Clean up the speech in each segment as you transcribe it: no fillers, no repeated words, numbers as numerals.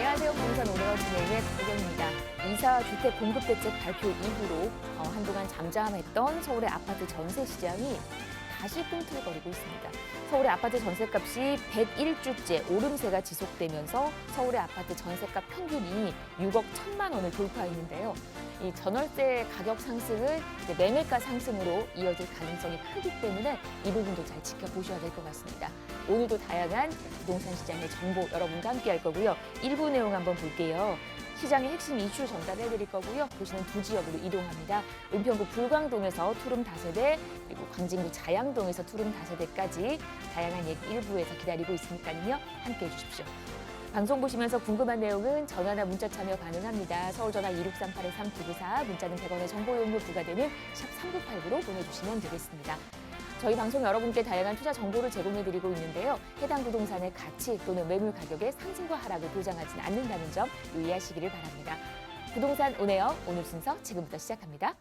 안녕하세요. 부동산 오늘의 진행의 박경입니다. 이사 주택 공급 대책 발표 이후로 한동안 잠잠했던 서울의 아파트 전세 시장이 다시 꿈틀거리고 있습니다. 서울의 아파트 전세값이 101주째 오름세가 지속되면서 서울의 아파트 전세값 평균이 6억 1천만 원을 돌파했는데요. 이 전월세 가격 상승은 매매가 상승으로 이어질 가능성이 크기 때문에 이 부분도 잘 지켜보셔야 될 것 같습니다. 오늘도 다양한 부동산 시장의 정보 여러분과 함께 할 거고요. 일부 내용 한번 볼게요. 시장의 핵심 이슈 전달해드릴 거고요. 보시는 두 지역으로 이동합니다. 은평구 불광동에서 투룸 다세대, 그리고 광진구 자양동에서 투룸 다세대까지 다양한 얘기 일부에서 기다리고 있으니까요. 함께해 주십시오. 방송 보시면서 궁금한 내용은 전화나 문자 참여 가능합니다. 서울전화 2638-3994, 문자는 100원의 정보 이용료 부과되는 샵 3989로 보내주시면 되겠습니다. 저희 방송 여러분께 다양한 투자 정보를 제공해드리고 있는데요. 해당 부동산의 가치 또는 매물 가격의 상승과 하락을 보장하지는 않는다는 점 유의하시기를 바랍니다. 부동산 온에어 오늘 순서 지금부터 시작합니다.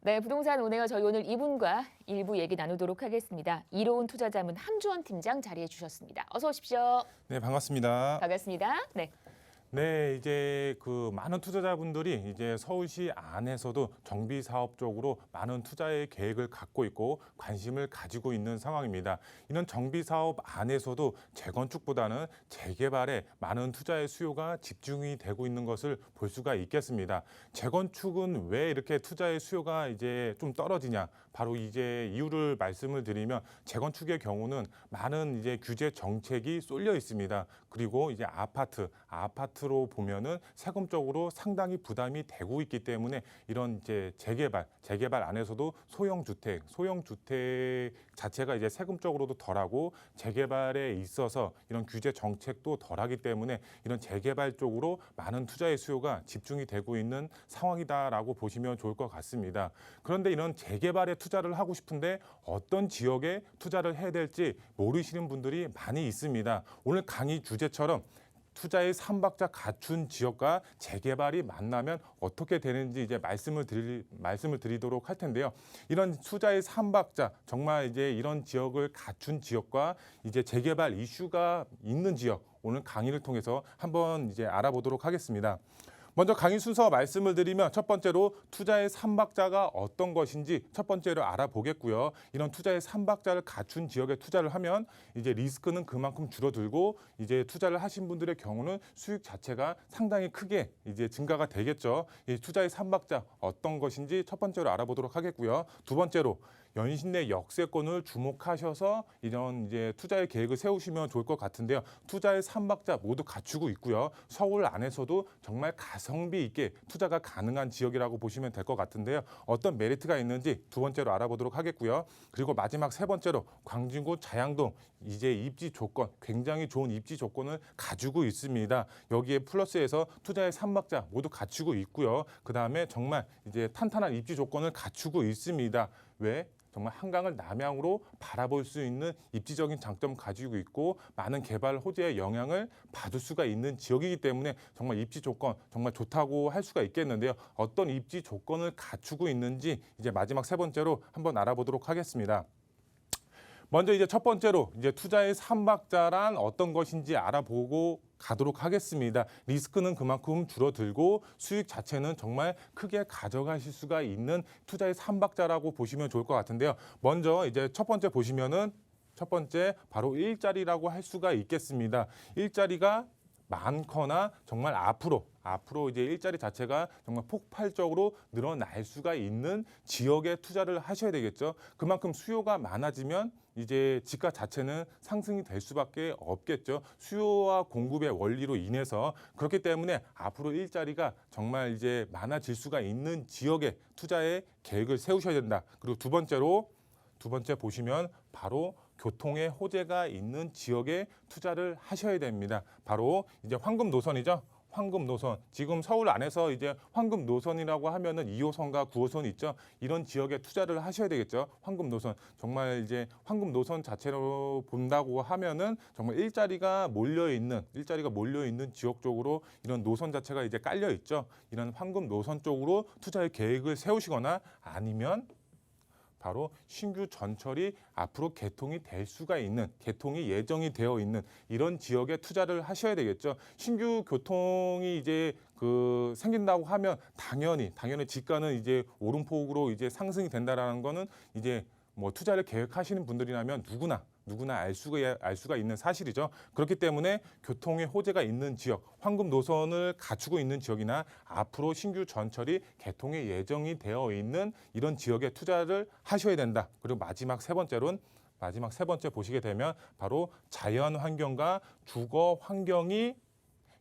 네, 부동산 온에어 저희 오늘 이분과 일부 얘기 나누도록 하겠습니다. 이로운 투자자문 함주원 팀장 자리해 주셨습니다. 어서 오십시오. 네, 반갑습니다. 반갑습니다. 네. 네, 이제 많은 투자자분들이 이제 서울시 안에서도 정비 사업 쪽으로 많은 투자의 계획을 갖고 있고 관심을 가지고 있는 상황입니다. 이런 정비 사업 안에서도 재건축보다는 재개발에 많은 투자의 수요가 집중이 되고 있는 것을 볼 수가 있겠습니다. 재건축은 왜 이렇게 투자의 수요가 이제 좀 떨어지냐? 바로 이제 이유를 말씀을 드리면 재건축의 경우는 많은 이제 규제 정책이 쏠려 있습니다. 그리고 이제 아파트로 보면은 세금적으로 상당히 부담이 되고 있기 때문에 이런 이제 재개발 안에서도 소형 주택 자체가 이제 세금적으로도 덜하고 재개발에 있어서 이런 규제 정책도 덜하기 때문에 이런 재개발 쪽으로 많은 투자의 수요가 집중이 되고 있는 상황이다라고 보시면 좋을 것 같습니다. 그런데 이런 재개발에 투자를 하고 싶은데 어떤 지역에 투자를 해야 될지 모르시는 분들이 많이 있습니다. 오늘 강의 주제처럼 투자의 3박자 갖춘 지역과 재개발이 만나면 어떻게 되는지 이제 말씀을 드리도록 할 텐데요. 이런 투자의 3박자, 정말 이제 이런 지역을 갖춘 지역과 이제 재개발 이슈가 있는 지역, 오늘 강의를 통해서 한번 이제 알아보도록 하겠습니다. 먼저 강의 순서 말씀을 드리면 첫 번째로 투자의 3박자가 어떤 것인지 첫 번째로 알아보겠고요. 이런 투자의 3박자를 갖춘 지역에 투자를 하면 이제 리스크는 그만큼 줄어들고 이제 투자를 하신 분들의 경우는 수익 자체가 상당히 크게 이제 증가가 되겠죠. 이 투자의 3박자 어떤 것인지 첫 번째로 알아보도록 하겠고요. 두 번째로 연신내 역세권을 주목하셔서 이런 이제 투자의 계획을 세우시면 좋을 것 같은데요. 투자의 3박자 모두 갖추고 있고요. 서울 안에서도 정말 가성비 있게 투자가 가능한 지역이라고 보시면 될 것 같은데요. 어떤 메리트가 있는지 두 번째로 알아보도록 하겠고요. 그리고 마지막 세 번째로 광진구 자양동 이제 입지 조건, 굉장히 좋은 입지 조건을 가지고 있습니다. 여기에 플러스해서 투자의 3박자 모두 갖추고 있고요. 그다음에 정말 이제 탄탄한 입지 조건을 갖추고 있습니다. 왜? 정말 한강을 남향으로 바라볼 수 있는 입지적인 장점 가지고 있고 많은 개발 호재의 영향을 받을 수가 있는 지역이기 때문에 정말 입지 조건 정말 좋다고 할 수가 있겠는데요. 어떤 입지 조건을 갖추고 있는지 이제 마지막 세 번째로 한번 알아보도록 하겠습니다. 먼저 이제 첫 번째로 이제 투자의 3박자란 어떤 것인지 알아보고 가도록 하겠습니다. 리스크는 그만큼 줄어들고 수익 자체는 정말 크게 가져가실 수가 있는 투자의 3박자라고 보시면 좋을 것 같은데요. 먼저 이제 첫 번째 보시면은 첫 번째 바로 일자리라고 할 수가 있겠습니다. 일자리가 많거나 정말 앞으로 이제 일자리 자체가 정말 폭발적으로 늘어날 수가 있는 지역에 투자를 하셔야 되겠죠. 그만큼 수요가 많아지면 이제 집값 자체는 상승이 될 수밖에 없겠죠. 수요와 공급의 원리로 인해서 그렇기 때문에 앞으로 일자리가 정말 이제 많아질 수가 있는 지역에 투자의 계획을 세우셔야 된다. 그리고 두 번째 보시면 바로 교통의 호재가 있는 지역에 투자를 하셔야 됩니다. 바로 이제 황금 노선이죠. 황금 노선. 지금 서울 안에서 이제 황금 노선이라고 하면은 2호선과 9호선 있죠. 이런 지역에 투자를 하셔야 되겠죠. 황금 노선. 정말 이제 황금 노선 자체로 본다고 하면은 정말 일자리가 몰려 있는 지역 쪽으로 이런 노선 자체가 이제 깔려 있죠. 이런 황금 노선 쪽으로 투자의 계획을 세우시거나 아니면 바로 신규 전철이 앞으로 개통이 될 수가 있는, 개통이 예정이 되어 있는 이런 지역에 투자를 하셔야 되겠죠. 신규 교통이 이제 생긴다고 하면 당연히 지가는 이제 오름폭으로 이제 상승이 된다라는 거는 이제 뭐 투자를 계획하시는 분들이라면 누구나 알 수가 있는 사실이죠. 그렇기 때문에 교통의 호재가 있는 지역, 황금 노선을 갖추고 있는 지역이나 앞으로 신규 전철이 개통의 예정이 되어 있는 이런 지역에 투자를 하셔야 된다. 그리고 마지막 세 번째 보시게 되면 바로 자연 환경과 주거 환경이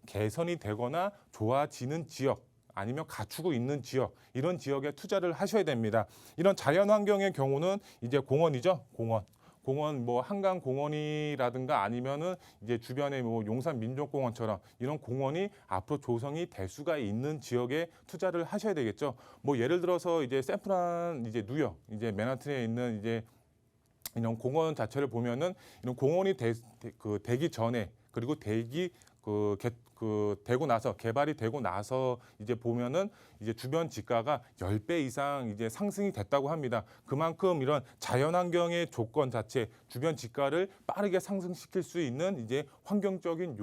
개선이 되거나 좋아지는 지역, 아니면 갖추고 있는 지역, 이런 지역에 투자를 하셔야 됩니다. 이런 자연 환경의 경우는 이제 공원이죠. 공원 뭐 한강 공원이라든가 아니면은 이제 주변에 뭐 용산 민족공원처럼 이런 공원이 앞으로 조성이 될 수가 있는 지역에 투자를 하셔야 되겠죠. 뭐 예를 들어서 이제 이제 뉴욕, 이제 맨하튼에 있는 이제 이런 공원 자체를 보면은 이런 공원이 되기 전에, 그리고 되고 나서, 개발이 되고 나서 이제 보면은 이제 주변 지가가 10배 이상 이제 상승이 됐다고 합니다. 그만큼 이런 자연환경의 조건 자체, 주변 지가를 빠르게 상승시킬 수 있는 이제 환경적인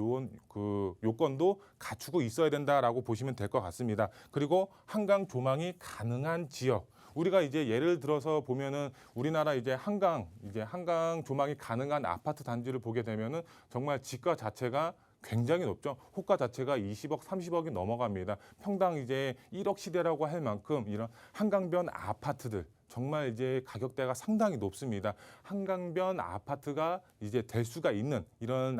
요건도 갖추고 있어야 된다라고 보시면 될 것 같습니다. 그리고 한강 조망이 가능한 지역. 우리가 이제 예를 들어서 보면은 우리나라 이제 한강 조망이 가능한 아파트 단지를 보게 되면은 정말 지가 자체가 굉장히 높죠. 호가 자체가 20억, 30억이 넘어갑니다. 평당 이제 1억 시대라고 할 만큼 이런 한강변 아파트들 정말 이제 가격대가 상당히 높습니다. 한강변 아파트가 이제 될 수가 있는 이런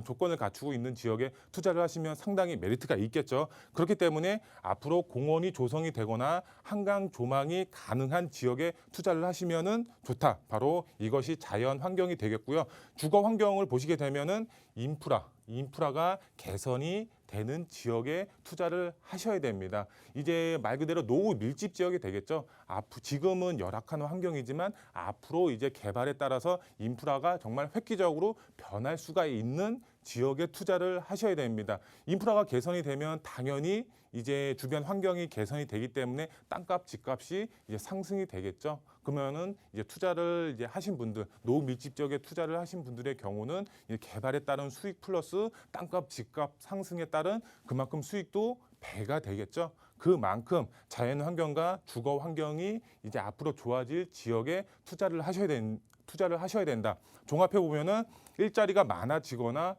조건을 갖추고 있는 지역에 투자를 하시면 상당히 메리트가 있겠죠. 그렇기 때문에 앞으로 공원이 조성이 되거나 한강 조망이 가능한 지역에 투자를 하시면은 좋다. 바로 이것이 자연 환경이 되겠고요. 주거 환경을 보시게 되면은 인프라가 개선이 되는 지역에 투자를 하셔야 됩니다. 이제 말 그대로 노후 밀집 지역이 되겠죠. 지금은 열악한 환경이지만 앞으로 이제 개발에 따라서 인프라가 정말 획기적으로 변할 수가 있는 지역에 투자를 하셔야 됩니다. 인프라가 개선이 되면 당연히 이제 주변 환경이 개선이 되기 때문에 땅값, 집값이 이제 상승이 되겠죠. 그러면은 이제 투자를 이제 하신 분들, 노후 밀집 지역에 투자를 하신 분들의 경우는 이제 개발에 따른 수익 플러스 땅값, 집값 상승에 따른 그만큼 수익도 배가 되겠죠. 그만큼 자연 환경과 주거 환경이 이제 앞으로 좋아질 지역에 투자를 하셔야 된다. 종합해 보면은 일자리가 많아지거나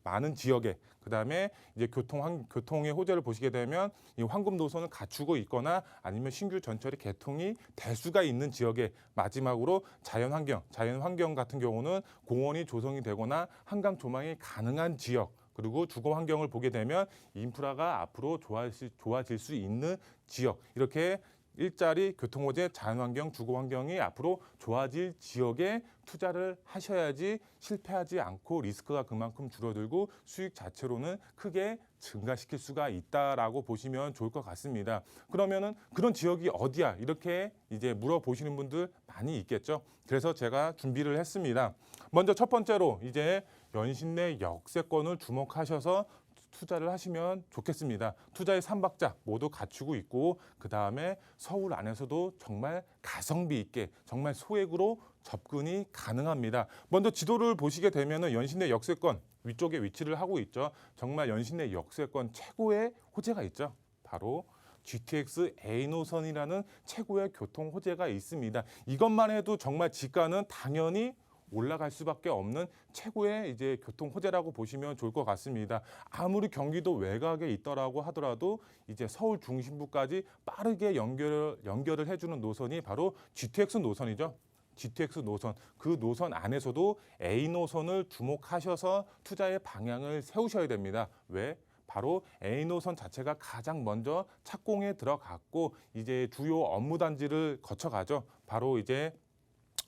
많은 지역에, 그다음에 이제 교통의 호재를 보시게 되면 이 황금 노선을 갖추고 있거나 아니면 신규 전철이 개통이 될 수가 있는 지역에, 마지막으로 자연 환경 같은 경우는 공원이 조성이 되거나 한강 조망이 가능한 지역, 그리고 주거 환경을 보게 되면 인프라가 앞으로 좋아질 수 있는 지역, 이렇게 일자리, 교통호재, 자연환경, 주거환경이 앞으로 좋아질 지역에 투자를 하셔야지 실패하지 않고 리스크가 그만큼 줄어들고 수익 자체로는 크게 증가시킬 수가 있다라고 보시면 좋을 것 같습니다. 그러면은 그런 지역이 어디야? 이렇게 이제 물어보시는 분들 많이 있겠죠. 그래서 제가 준비를 했습니다. 먼저 첫 번째로 이제 연신내 역세권을 주목하셔서 투자를 하시면 좋겠습니다. 투자의 3박자 모두 갖추고 있고, 그 다음에 서울 안에서도 정말 가성비 있게 정말 소액으로 접근이 가능합니다. 먼저 지도를 보시게 되면 연신내 역세권 위쪽에 위치를 하고 있죠. 정말 연신내 역세권 최고의 호재가 있죠. 바로 GTX A 노선이라는 최고의 교통 호재가 있습니다. 이것만 해도 정말 지가는 당연히 올라갈 수밖에 없는 최고의 이제 교통 호재라고 보시면 좋을 것 같습니다. 아무리 경기도 외곽에 있더라고 하더라도 이제 서울 중심부까지 빠르게 연결을 해주는 노선이 바로 GTX 노선이죠. GTX 노선, 그 노선 안에서도 A 노선을 주목하셔서 투자의 방향을 세우셔야 됩니다. 왜? 바로 A 노선 자체가 가장 먼저 착공에 들어갔고 이제 주요 업무 단지를 거쳐가죠. 바로 이제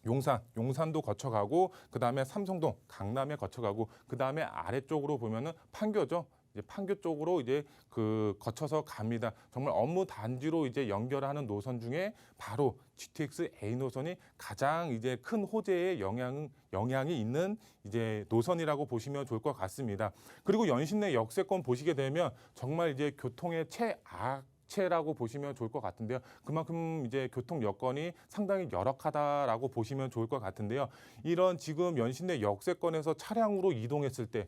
용산도 거쳐가고 그다음에 삼성동, 강남에 거쳐가고 그다음에 아래쪽으로 보면은 판교죠. 이제 판교 쪽으로 이제 거쳐서 갑니다. 정말 업무 단지로 이제 연결하는 노선 중에 바로 GTX A 노선이 가장 이제 큰 호재의 영향이 있는 이제 노선이라고 보시면 좋을 것 같습니다. 그리고 연신내 역세권 보시게 되면 정말 이제 교통의 최악체라고 보시면 좋을 것 같은데요. 그만큼 이제 교통 여건이 상당히 열악하다라고 보시면 좋을 것 같은데요. 이런 지금 연신내 역세권에서 차량으로 이동했을 때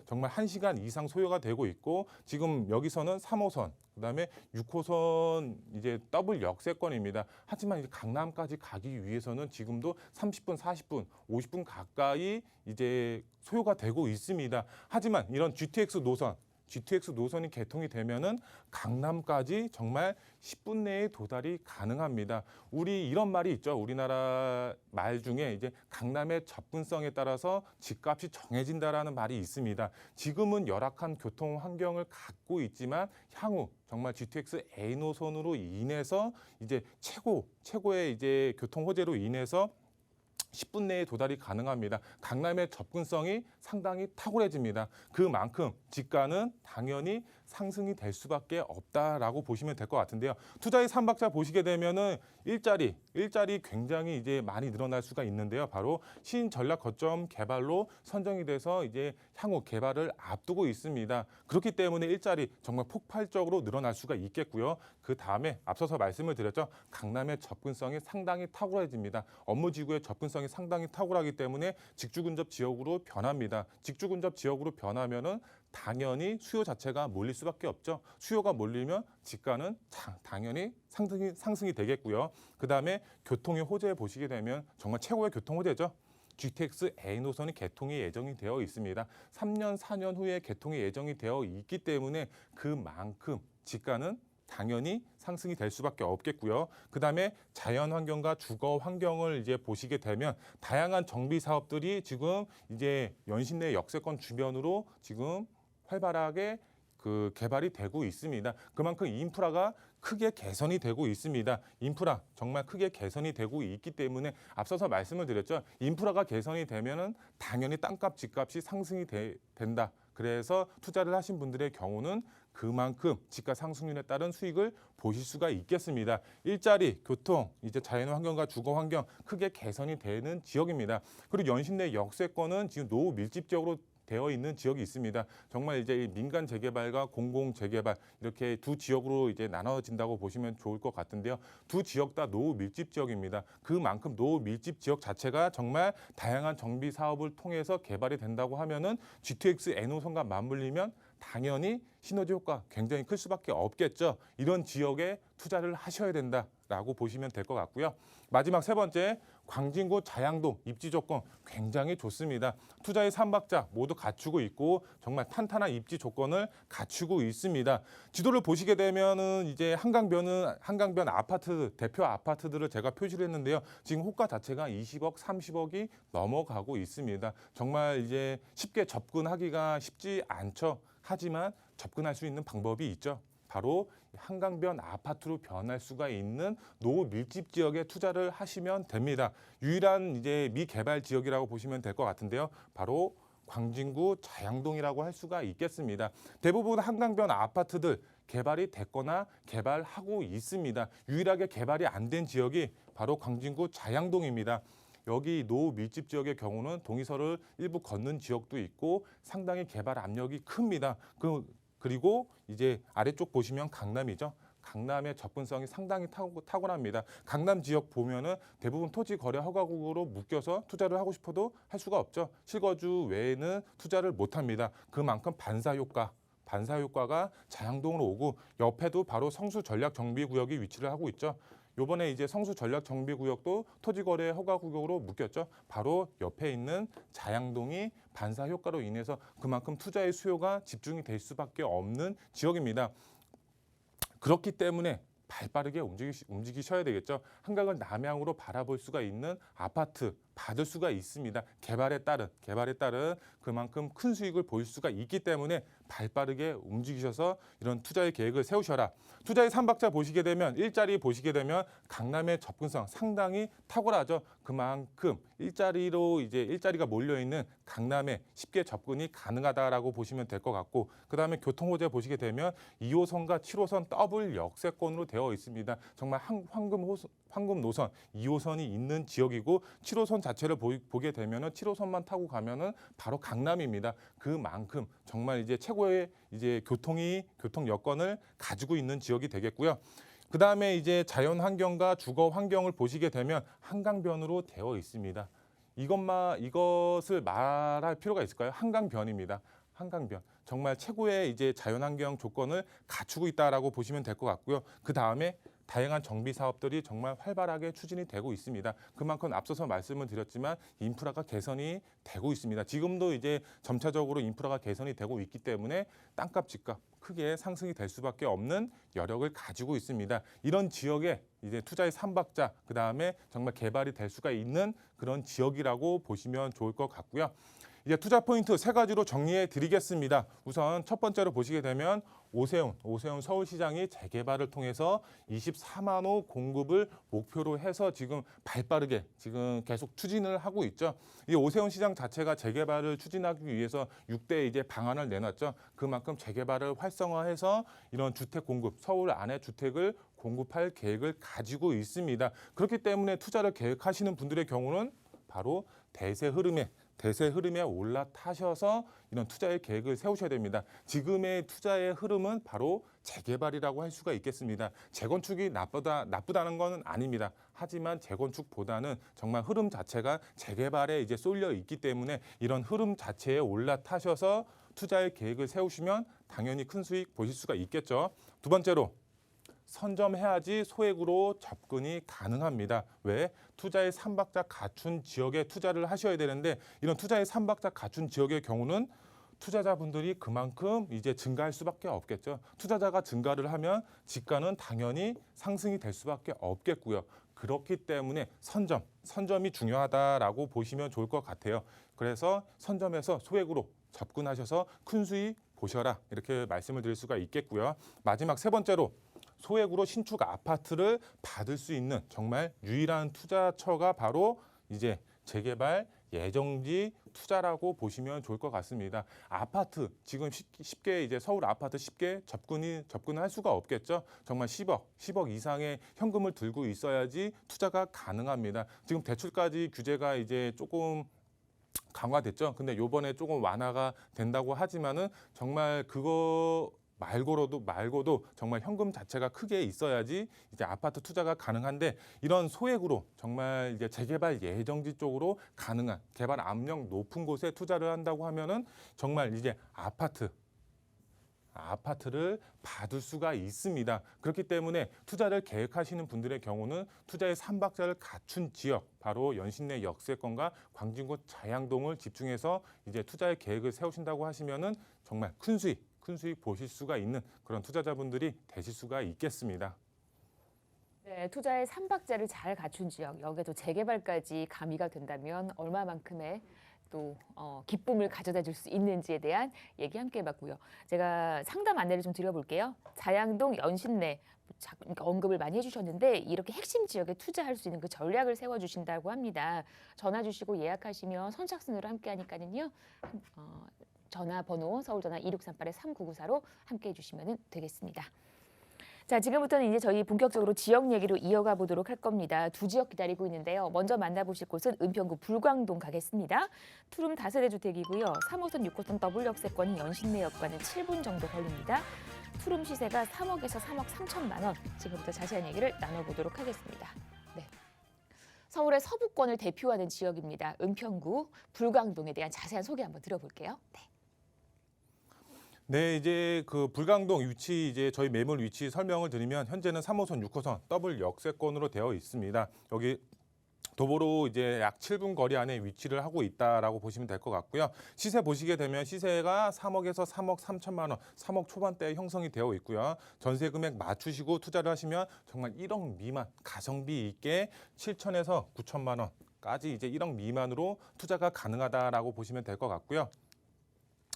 정말 1시간 이상 소요가 되고 있고 지금 여기서는 3호선 그다음에 6호선 이제 더블 역세권입니다. 하지만 이제 강남까지 가기 위해서는 지금도 30분, 40분, 50분 가까이 이제 소요가 되고 있습니다. 하지만 이런 GTX 노선이 개통이 되면은 강남까지 정말 10분 내에 도달이 가능합니다. 우리 이런 말이 있죠. 우리나라 말 중에 이제 강남의 접근성에 따라서 집값이 정해진다라는 말이 있습니다. 지금은 열악한 교통 환경을 갖고 있지만 향후 정말 GTX A 노선으로 인해서 이제 최고의 이제 교통 호재로 인해서 10분 내에 도달이 가능합니다. 강남의 접근성이 상당히 탁월해집니다. 그만큼 집가는 당연히 상승이 될 수밖에 없다라고 보시면 될 것 같은데요. 투자의 3박자 보시게 되면은 일자리 굉장히 이제 많이 늘어날 수가 있는데요. 바로 신전략 거점 개발로 선정이 돼서 이제 향후 개발을 앞두고 있습니다. 그렇기 때문에 일자리 정말 폭발적으로 늘어날 수가 있겠고요. 그 다음에 앞서서 말씀을 드렸죠. 강남의 접근성이 상당히 탁월해집니다. 업무지구의 접근성이 상당히 탁월하기 때문에 직주근접 지역으로 변합니다. 직주근접 지역으로 변하면은 당연히 수요 자체가 몰릴 수밖에 없죠. 수요가 몰리면 집가는 당연히 상승이 되겠고요. 그다음에 교통의 호재 보시게 되면 정말 최고의 교통 호재죠. GTX A 노선이 개통이 예정이 되어 있습니다. 3년, 4년 후에 개통이 예정이 되어 있기 때문에 그만큼 집가는 당연히 상승이 될 수밖에 없겠고요. 그다음에 자연 환경과 주거 환경을 이제 보시게 되면 다양한 정비 사업들이 지금 이제 연신내 역세권 주변으로 지금 활발하게 개발이 되고 있습니다. 그만큼 인프라가 크게 개선이 되고 있습니다. 인프라 정말 크게 개선이 되고 있기 때문에 앞서서 말씀을 드렸죠. 인프라가 개선이 되면은 당연히 땅값, 집값이 상승이 된다. 그래서 투자를 하신 분들의 경우는 그만큼 집가 상승률에 따른 수익을 보실 수가 있겠습니다. 일자리, 교통, 이제 자연환경과 주거 환경 크게 개선이 되는 지역입니다. 그리고 연신내 역세권은 지금 노후 밀집 지역으로 되어 있는 지역이 있습니다. 정말 이제 민간 재개발과 공공 재개발 이렇게 두 지역으로 이제 나눠진다고 보시면 좋을 것 같은데요. 두 지역 다 노후 밀집 지역입니다. 그만큼 노후 밀집 지역 자체가 정말 다양한 정비 사업을 통해서 개발이 된다고 하면은 GTX N호선과 맞물리면 당연히 시너지 효과 굉장히 클 수밖에 없겠죠. 이런 지역에 투자를 하셔야 된다라고 보시면 될 것 같고요. 마지막 세 번째, 광진구 자양동 입지 조건 굉장히 좋습니다. 투자의 3박자 모두 갖추고 있고 정말 탄탄한 입지 조건을 갖추고 있습니다. 지도를 보시게 되면은 이제 한강변 아파트 대표 아파트들을 제가 표시를 했는데요. 지금 호가 자체가 20억, 30억이 넘어가고 있습니다. 정말 이제 쉽게 접근하기가 쉽지 않죠. 하지만 접근할 수 있는 방법이 있죠. 바로 한강변 아파트로 변할 수가 있는 노후 밀집 지역에 투자를 하시면 됩니다. 유일한 이제 미개발 지역이라고 보시면 될 것 같은데요. 바로 광진구 자양동이라고 할 수가 있겠습니다. 대부분 한강변 아파트들 개발이 됐거나 개발하고 있습니다. 유일하게 개발이 안 된 지역이 바로 광진구 자양동입니다. 여기 노후 밀집 지역의 경우는 동의서를 일부 걷는 지역도 있고 상당히 개발 압력이 큽니다. 그리고 이제 아래쪽 보시면 강남이죠. 강남의 접근성이 상당히 탁월합니다. 강남 지역 보면은 대부분 토지 거래 허가국으로 묶여서 투자를 하고 싶어도 할 수가 없죠. 실거주 외에는 투자를 못 합니다. 그만큼 반사 효과가 자양동으로 오고 옆에도 바로 성수 전략 정비 구역이 위치를 하고 있죠. 요번에 이제 성수 전략 정비 구역도 토지 거래 허가 구역으로 묶였죠. 바로 옆에 있는 자양동이 반사 효과로 인해서 그만큼 투자의 수요가 집중이 될 수밖에 없는 지역입니다. 그렇기 때문에 발빠르게 움직이셔야 되겠죠. 한강을 남향으로 바라볼 수가 있는 아파트, 받을 수가 있습니다. 개발에 따른 그만큼 큰 수익을 보일 수가 있기 때문에 발빠르게 움직이셔서 이런 투자의 계획을 세우셔라. 투자의 삼박자 보시게 되면 일자리 보시게 되면 강남의 접근성 상당히 탁월하죠. 그만큼 일자리가 몰려 있는 강남에 쉽게 접근이 가능하다라고 보시면 될 것 같고, 그다음에 교통 호재 보시게 되면 2호선과 7호선 더블 역세권으로 되어 있습니다. 정말 황금 노선 2호선이 있는 지역이고 7호선 자체를 보게 되면은 7호선만 타고 가면은 바로 강남입니다. 그만큼 정말 이제 최고의 교통 여건을 가지고 있는 지역이 되겠고요. 그 다음에 이제 자연 환경과 주거 환경을 보시게 되면 한강변으로 되어 있습니다. 이것을 말할 필요가 있을까요? 한강변입니다. 한강변. 정말 최고의 이제 자연환경 조건을 갖추고 있다라고 보시면 될 것 같고요. 그 다음에 다양한 정비 사업들이 정말 활발하게 추진이 되고 있습니다. 그만큼 앞서서 말씀을 드렸지만 인프라가 개선이 되고 있습니다. 지금도 이제 점차적으로 인프라가 개선이 되고 있기 때문에 땅값, 집값 크게 상승이 될 수밖에 없는 여력을 가지고 있습니다. 이런 지역에 이제 투자의 삼박자, 그 다음에 정말 개발이 될 수가 있는 그런 지역이라고 보시면 좋을 것 같고요. 이제 투자 포인트 세 가지로 정리해 드리겠습니다. 우선 첫 번째로 보시게 되면 오세훈 서울시장이 재개발을 통해서 24만 호 공급을 목표로 해서 지금 발빠르게 지금 계속 추진을 하고 있죠. 이 오세훈 시장 자체가 재개발을 추진하기 위해서 6대 이제 방안을 내놨죠. 그만큼 재개발을 활성화해서 이런 주택 공급, 서울 안에 주택을 공급할 계획을 가지고 있습니다. 그렇기 때문에 투자를 계획하시는 분들의 경우는 바로 대세 흐름에 올라타셔서 이런 투자의 계획을 세우셔야 됩니다. 지금의 투자의 흐름은 바로 재개발이라고 할 수가 있겠습니다. 재건축이 나쁘다는 건 아닙니다. 하지만 재건축보다는 정말 흐름 자체가 재개발에 이제 쏠려 있기 때문에 이런 흐름 자체에 올라타셔서 투자의 계획을 세우시면 당연히 큰 수익 보실 수가 있겠죠. 두 번째로 선점해야지 소액으로 접근이 가능합니다. 왜? 투자의 삼박자 갖춘 지역에 투자를 하셔야 되는데 이런 투자의 삼박자 갖춘 지역의 경우는 투자자분들이 그만큼 이제 증가할 수밖에 없겠죠. 투자자가 증가를 하면 지가는 당연히 상승이 될 수밖에 없겠고요. 그렇기 때문에 선점이 중요하다라고 보시면 좋을 것 같아요. 그래서 선점해서 소액으로 접근하셔서 큰 수익 보셔라 이렇게 말씀을 드릴 수가 있겠고요. 마지막 세 번째로 소액으로 신축 아파트를 받을 수 있는 정말 유일한 투자처가 바로 이제 재개발 예정지 투자라고 보시면 좋을 것 같습니다. 아파트 지금 쉽게 이제 서울 아파트 쉽게 접근할 수가 없겠죠. 정말 10억 이상의 현금을 들고 있어야지 투자가 가능합니다. 지금 대출까지 규제가 이제 조금 강화됐죠. 근데 요번에 조금 완화가 된다고 하지만은 정말 그거 말고도 정말 현금 자체가 크게 있어야지 이제 아파트 투자가 가능한데 이런 소액으로 정말 이제 재개발 예정지 쪽으로 가능한 개발 압력 높은 곳에 투자를 한다고 하면은 정말 이제 아파트를 받을 수가 있습니다. 그렇기 때문에 투자를 계획하시는 분들의 경우는 투자의 삼박자를 갖춘 지역, 바로 연신내 역세권과 광진구 자양동을 집중해서 이제 투자의 계획을 세우신다고 하시면은 정말 큰 수익 보실 수가 있는 그런 투자자분들이 되실 수가 있겠습니다. 네, 투자의 삼박자를 잘 갖춘 지역, 여기에도 재개발까지 가미가 된다면 얼마만큼의 또 기쁨을 가져다 줄 수 있는지에 대한 얘기 함께 해봤고요. 제가 상담 안내를 좀 드려볼게요. 자양동 연신내 언급을 많이 해주셨는데 이렇게 핵심 지역에 투자할 수 있는 그 전략을 세워주신다고 합니다. 전화 주시고 예약하시면 선착순으로 함께 하니까는요. 전화번호 서울전화 2638-3994로 함께 해주시면 되겠습니다. 자, 지금부터는 이제 저희 본격적으로 지역 얘기로 이어가 보도록 할 겁니다. 두 지역 기다리고 있는데요. 먼저 만나보실 곳은 은평구 불광동 가겠습니다. 투룸 다세대 주택이고요. 3호선, 6호선 더블 역세권이 연신내역과는 7분 정도 걸립니다. 투룸 시세가 3억에서 3억 3천만 원. 지금부터 자세한 얘기를 나눠보도록 하겠습니다. 네. 서울의 서부권을 대표하는 지역입니다. 은평구 불광동에 대한 자세한 소개 한번 들어볼게요. 네. 네, 이제 그 불광동 위치 이제 저희 매물 위치 설명을 드리면 현재는 3호선, 6호선 더블 역세권으로 되어 있습니다. 여기 도보로 이제 약 7분 거리 안에 위치를 하고 있다라고 보시면 될 것 같고요. 시세 보시게 되면 시세가 3억에서 3억 3천만 원, 3억 초반대에 형성이 되어 있고요. 전세 금액 맞추시고 투자를 하시면 정말 1억 미만 가성비 있게 7천에서 9천만 원 정도까지 이제 1억 미만으로 투자가 가능하다라고 보시면 될 것 같고요.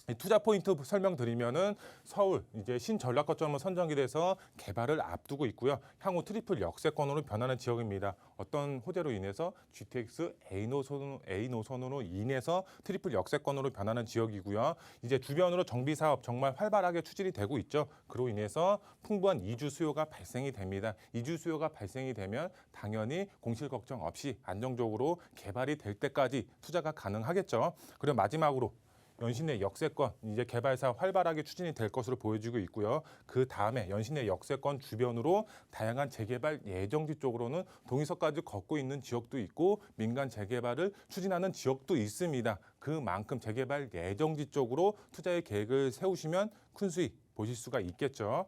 이 투자 포인트 설명드리면은 서울 이제 신전략 거점으로 선정이 돼서 개발을 앞두고 있고요. 향후 트리플 역세권으로 변하는 지역입니다. 어떤 호재로 인해서 GTX A 노선으로 인해서 트리플 역세권으로 변하는 지역이고요. 이제 주변으로 정비 사업 정말 활발하게 추진이 되고 있죠. 그로 인해서 풍부한 이주 수요가 발생이 됩니다. 이주 수요가 발생이 되면 당연히 공실 걱정 없이 안정적으로 개발이 될 때까지 투자가 가능하겠죠. 그리고 마지막으로 연신내 역세권 이제 개발 사업 활발하게 추진이 될 것으로 보여지고 있고요. 그 다음에 연신내 역세권 주변으로 다양한 재개발 예정지 쪽으로는 동의서까지 걷고 있는 지역도 있고 민간 재개발을 추진하는 지역도 있습니다. 그만큼 재개발 예정지 쪽으로 투자의 계획을 세우시면 큰 수익 보실 수가 있겠죠.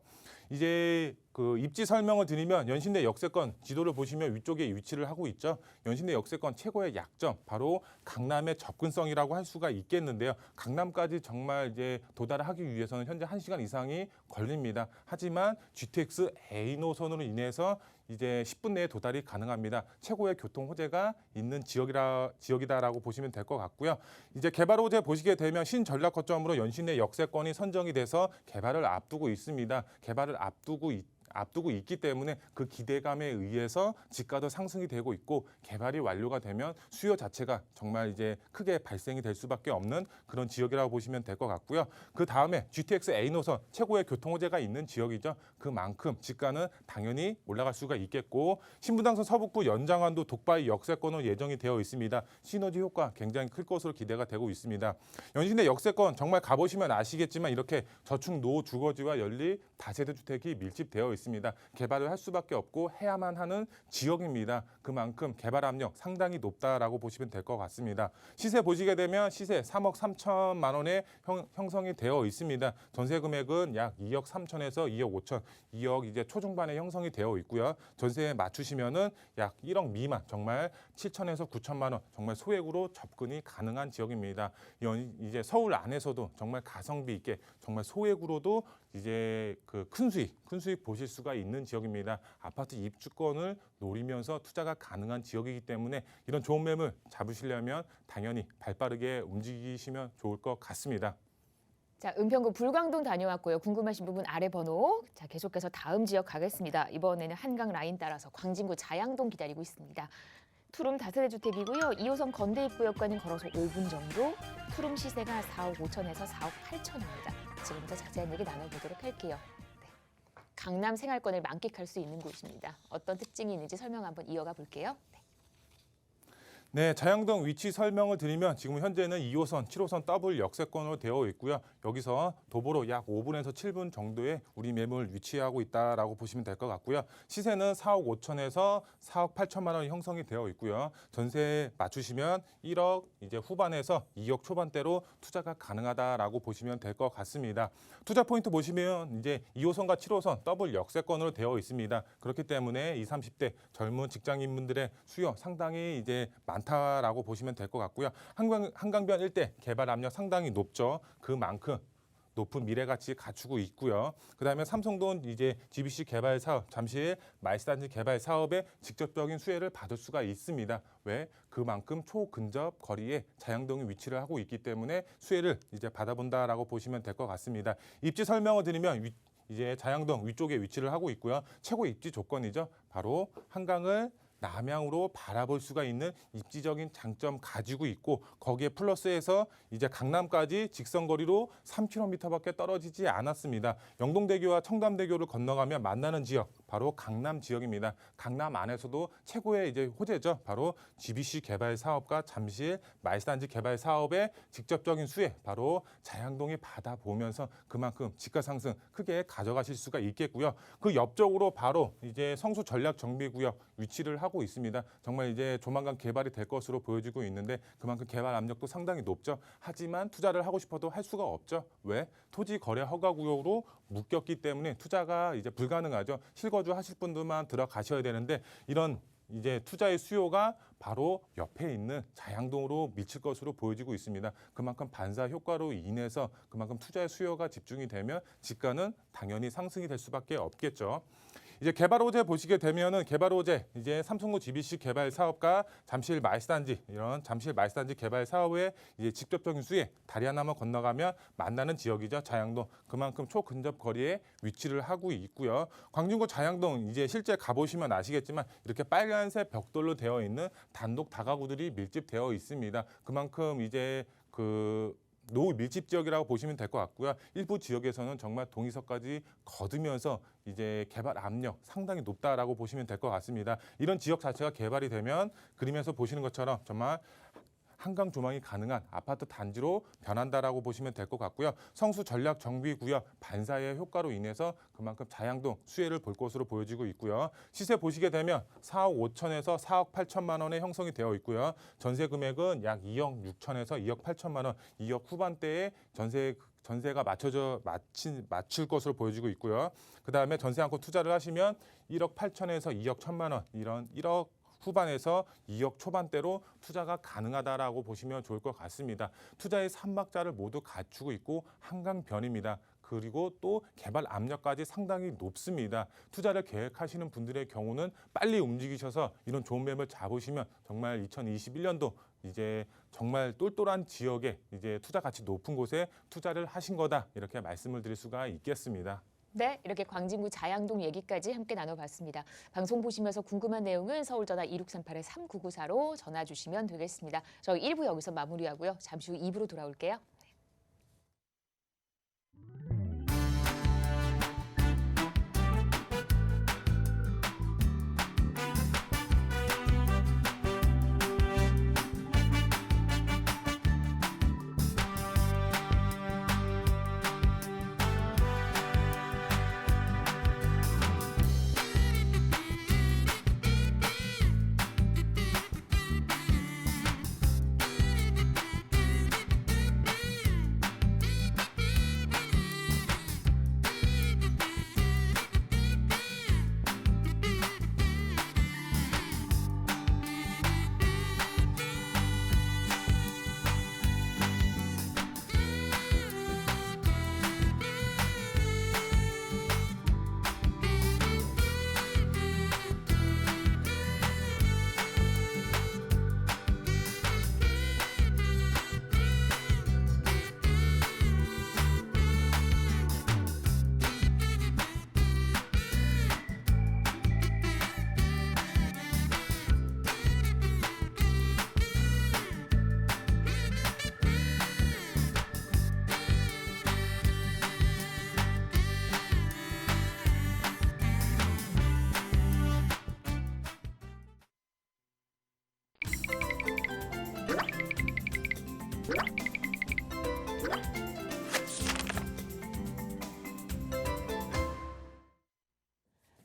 이제 그 입지 설명을 드리면 연신내 역세권 지도를 보시면 위쪽에 위치를 하고 있죠. 연신내 역세권 최고의 약점 바로 강남의 접근성이라고 할 수가 있겠는데요. 강남까지 정말 이제 도달하기 위해서는 현재 1시간 이상이 걸립니다. 하지만 GTX A 노선으로 인해서 이제 10분 내에 도달이 가능합니다. 최고의 교통 호재가 있는 지역이다라고 보시면 될 것 같고요. 이제 개발 호재 보시게 되면 신전략 거점으로 연신내 역세권이 선정이 돼서 개발을 앞두고 있습니다. 개발을 앞두고 있기 때문에 그 기대감에 의해서 지가도 상승이 되고 있고 개발이 완료가 되면 수요 자체가 정말 이제 크게 발생이 될 수밖에 없는 그런 지역이라고 보시면 될 것 같고요. 그 다음에 GTX A 노선 최고의 교통 호재가 있는 지역이죠. 그만큼 지가는 당연히 올라갈 수가 있겠고 신분당선 서북부 연장안도 독바이 역세권으로 예정이 되어 있습니다. 시너지 효과 굉장히 클 것으로 기대가 되고 있습니다. 연신내 역세권 정말 가보시면 아시겠지만 이렇게 저축 노후 주거지와 연립 다세대 주택이 밀집되어 있습니다. 개발을 할 수밖에 없고 해야만 하는 지역입니다. 그만큼 개발 압력 상당히 높다라고 보시면 될 것 같습니다. 시세 보시게 되면 시세 3억 3천만 원에 형성이 되어 있습니다. 전세 금액은 약 2억 3천에서 2억 5천, 2억 이제 초중반에 형성이 되어 있고요. 전세에 맞추시면은 약 1억 미만, 정말 7천에서 9천만 원, 정말 소액으로 접근이 가능한 지역입니다. 이제 서울 안에서도 정말 가성비 있게 정말 소액으로도 이제 그 큰 수익 보실 수가 있는 지역입니다. 아파트 입주권을 노리면서 투자가 가능한 지역이기 때문에 이런 좋은 매물 잡으시려면 당연히 발빠르게 움직이시면 좋을 것 같습니다. 자, 은평구 불광동 다녀왔고요. 궁금하신 부분 아래 번호. 자, 계속해서 다음 지역 가겠습니다. 이번에는 한강 라인 따라서 광진구 자양동 기다리고 있습니다. 투룸 다세대 주택이고요. 2호선 건대 입구역과는 걸어서 5분 정도. 투룸 시세가 4억 5천에서 4억 8천입니다. 지금부터 자세한 얘기 나눠보도록 할게요. 네. 강남 생활권을 만끽할 수 있는 곳입니다. 어떤 특징이 있는지 설명 한번 이어가 볼게요. 네, 자양동 위치 설명을 드리면 지금 현재는 2호선, 7호선 더블 역세권으로 되어 있고요. 여기서 도보로 약 5분에서 7분 정도의 우리 매물 위치하고 있다라고 보시면 될 것 같고요. 시세는 4억 5천에서 4억 8천만 원이 형성이 되어 있고요. 전세 맞추시면 1억 이제 후반에서 2억 초반대로 투자가 가능하다라고 보시면 될 것 같습니다. 투자 포인트 보시면 이제 2호선과 7호선 더블 역세권으로 되어 있습니다. 그렇기 때문에 20, 30대 젊은 직장인분들의 수요 상당히 이제 많다라고 보시면 될 것 같고요. 한강변 일대 개발 압력 상당히 높죠. 그만큼 높은 미래 가치 갖추고 있고요. 그다음에 삼성동 이제 GBC 개발 사업, 잠실 말스단지 개발 사업에 직접적인 수혜를 받을 수가 있습니다. 왜? 그만큼 초근접 거리에 자양동이 위치를 하고 있기 때문에 수혜를 이제 받아본다라고 보시면 될 것 같습니다. 입지 설명을 드리면 이제 자양동 위쪽에 위치를 하고 있고요. 최고 입지 조건이죠. 바로 한강을 남향으로 바라볼 수가 있는 입지적인 장점 가지고 있고 거기에 플러스해서 이제 강남까지 직선 거리로 3km밖에 떨어지지 않았습니다. 영동대교와 청담대교를 건너가면 만나는 지역 바로 강남 지역입니다. 강남 안에서도 최고의 이제 호재죠. 바로 GBC 개발 사업과 잠실 말스단지 개발 사업의 직접적인 수혜 바로 자양동에 받아보면서 그만큼 지가 상승 크게 가져가실 수가 있겠고요. 그 옆쪽으로 바로 이제 성수 전략 정비구역 위치를 하고 있습니다. 정말 이제 조만간 개발이 될 것으로 보여지고 있는데 그만큼 개발 압력도 상당히 높죠. 하지만 투자를 하고 싶어도 할 수가 없죠. 왜? 토지 거래 허가 구역으로 묶였기 때문에 투자가 이제 불가능하죠. 실거주 하실 분들만 들어가셔야 되는데 이런 이제 투자의 수요가 바로 옆에 있는 자양동으로 미칠 것으로 보여지고 있습니다. 그만큼 반사 효과로 인해서 그만큼 투자의 수요가 집중이 되면 지가는 당연히 상승이 될 수밖에 없겠죠. 이제 개발호재 보시게 되면은 개발호재 이제 삼성구 GBC 개발 사업과 잠실 마이스단지 이런 잠실 마이스단지 개발 사업의 이제 직접적인 수혜 다리 하나만 건너가면 만나는 지역이죠. 자양동 그만큼 초근접 거리에 위치를 하고 있고요. 광진구 자양동 이제 실제 가보시면 아시겠지만 이렇게 빨간색 벽돌로 되어 있는 단독 다가구들이 밀집되어 있습니다. 그만큼 이제 그 노후 밀집 지역이라고 보시면 될 것 같고요. 일부 지역에서는 정말 동의서까지 거두면서 이제 개발 압력 상당히 높다라고 보시면 될 것 같습니다. 이런 지역 자체가 개발이 되면 그림에서 보시는 것처럼 정말 한강 조망이 가능한 아파트 단지로 변한다라고 보시면 될 것 같고요. 성수 전략 정비 구역 반사의 효과로 인해서 그만큼 자양동 수혜를 볼 것으로 보여지고 있고요. 시세 보시게 되면 4억 5천에서 4억 8천만 원에 형성이 되어 있고요. 전세 금액은 약 2억 6천에서 2억 8천만 원, 2억 후반대에 전세가 맞출 것으로 보여지고 있고요. 그다음에 전세 안고 투자를 하시면 1억 8천에서 2억 1천만 원 이런 1억 후반에서 2억 초반대로 투자가 가능하다라고 보시면 좋을 것 같습니다. 투자의 삼박자를 모두 갖추고 있고 한강변입니다. 그리고 또 개발 압력까지 상당히 높습니다. 투자를 계획하시는 분들의 경우는 빨리 움직이셔서 이런 좋은 매물 잡으시면 정말 2021년도 이제 정말 똘똘한 지역에 이제 투자 가치 높은 곳에 투자를 하신 거다 이렇게 말씀을 드릴 수가 있겠습니다. 네, 이렇게 광진구 자양동 얘기까지 함께 나눠봤습니다. 방송 보시면서 궁금한 내용은 서울전화 2638-3994로 전화 주시면 되겠습니다. 저희 1부 여기서 마무리하고요. 잠시 후 2부로 돌아올게요.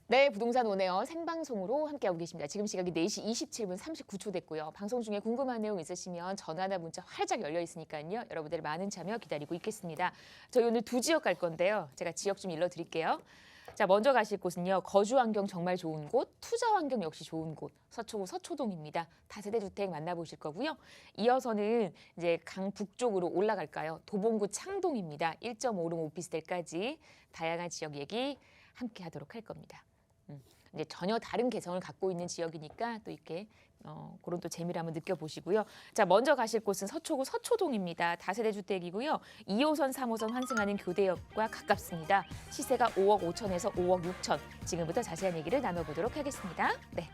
네, 부동산 오네요. 생방송으로 함께하고 계십니다. 지금 시각이 4시 27분 39초 됐고요. 방송 중에 궁금한 내용 있으시면 전화나 문자 활짝 열려 있으니까요. 여러분들의 많은 참여 기다리고 있겠습니다. 저희 오늘 두 지역 갈 건데요. 제가 지역 좀 일러드릴게요. 자, 먼저 가실 곳은요. 거주 환경 정말 좋은 곳, 투자 환경 역시 좋은 곳, 서초구 서초동입니다. 다세대 주택 만나보실 거고요. 이어서는 이제 강 북쪽으로 올라갈까요? 도봉구 창동입니다. 1.5룸 오피스텔까지 다양한 지역 얘기 함께 하도록 할 겁니다. 이제 전혀 다른 개성을 갖고 있는 지역이니까 또 이렇게 그런 또 재미를 한번 느껴보시고요. 자, 먼저 가실 곳은 서초구 서초동입니다. 다세대 주택이고요. 2호선, 3호선 환승하는 교대역과 가깝습니다. 시세가 5억 5천에서 5억 6천. 지금부터 자세한 얘기를 나눠보도록 하겠습니다. 네.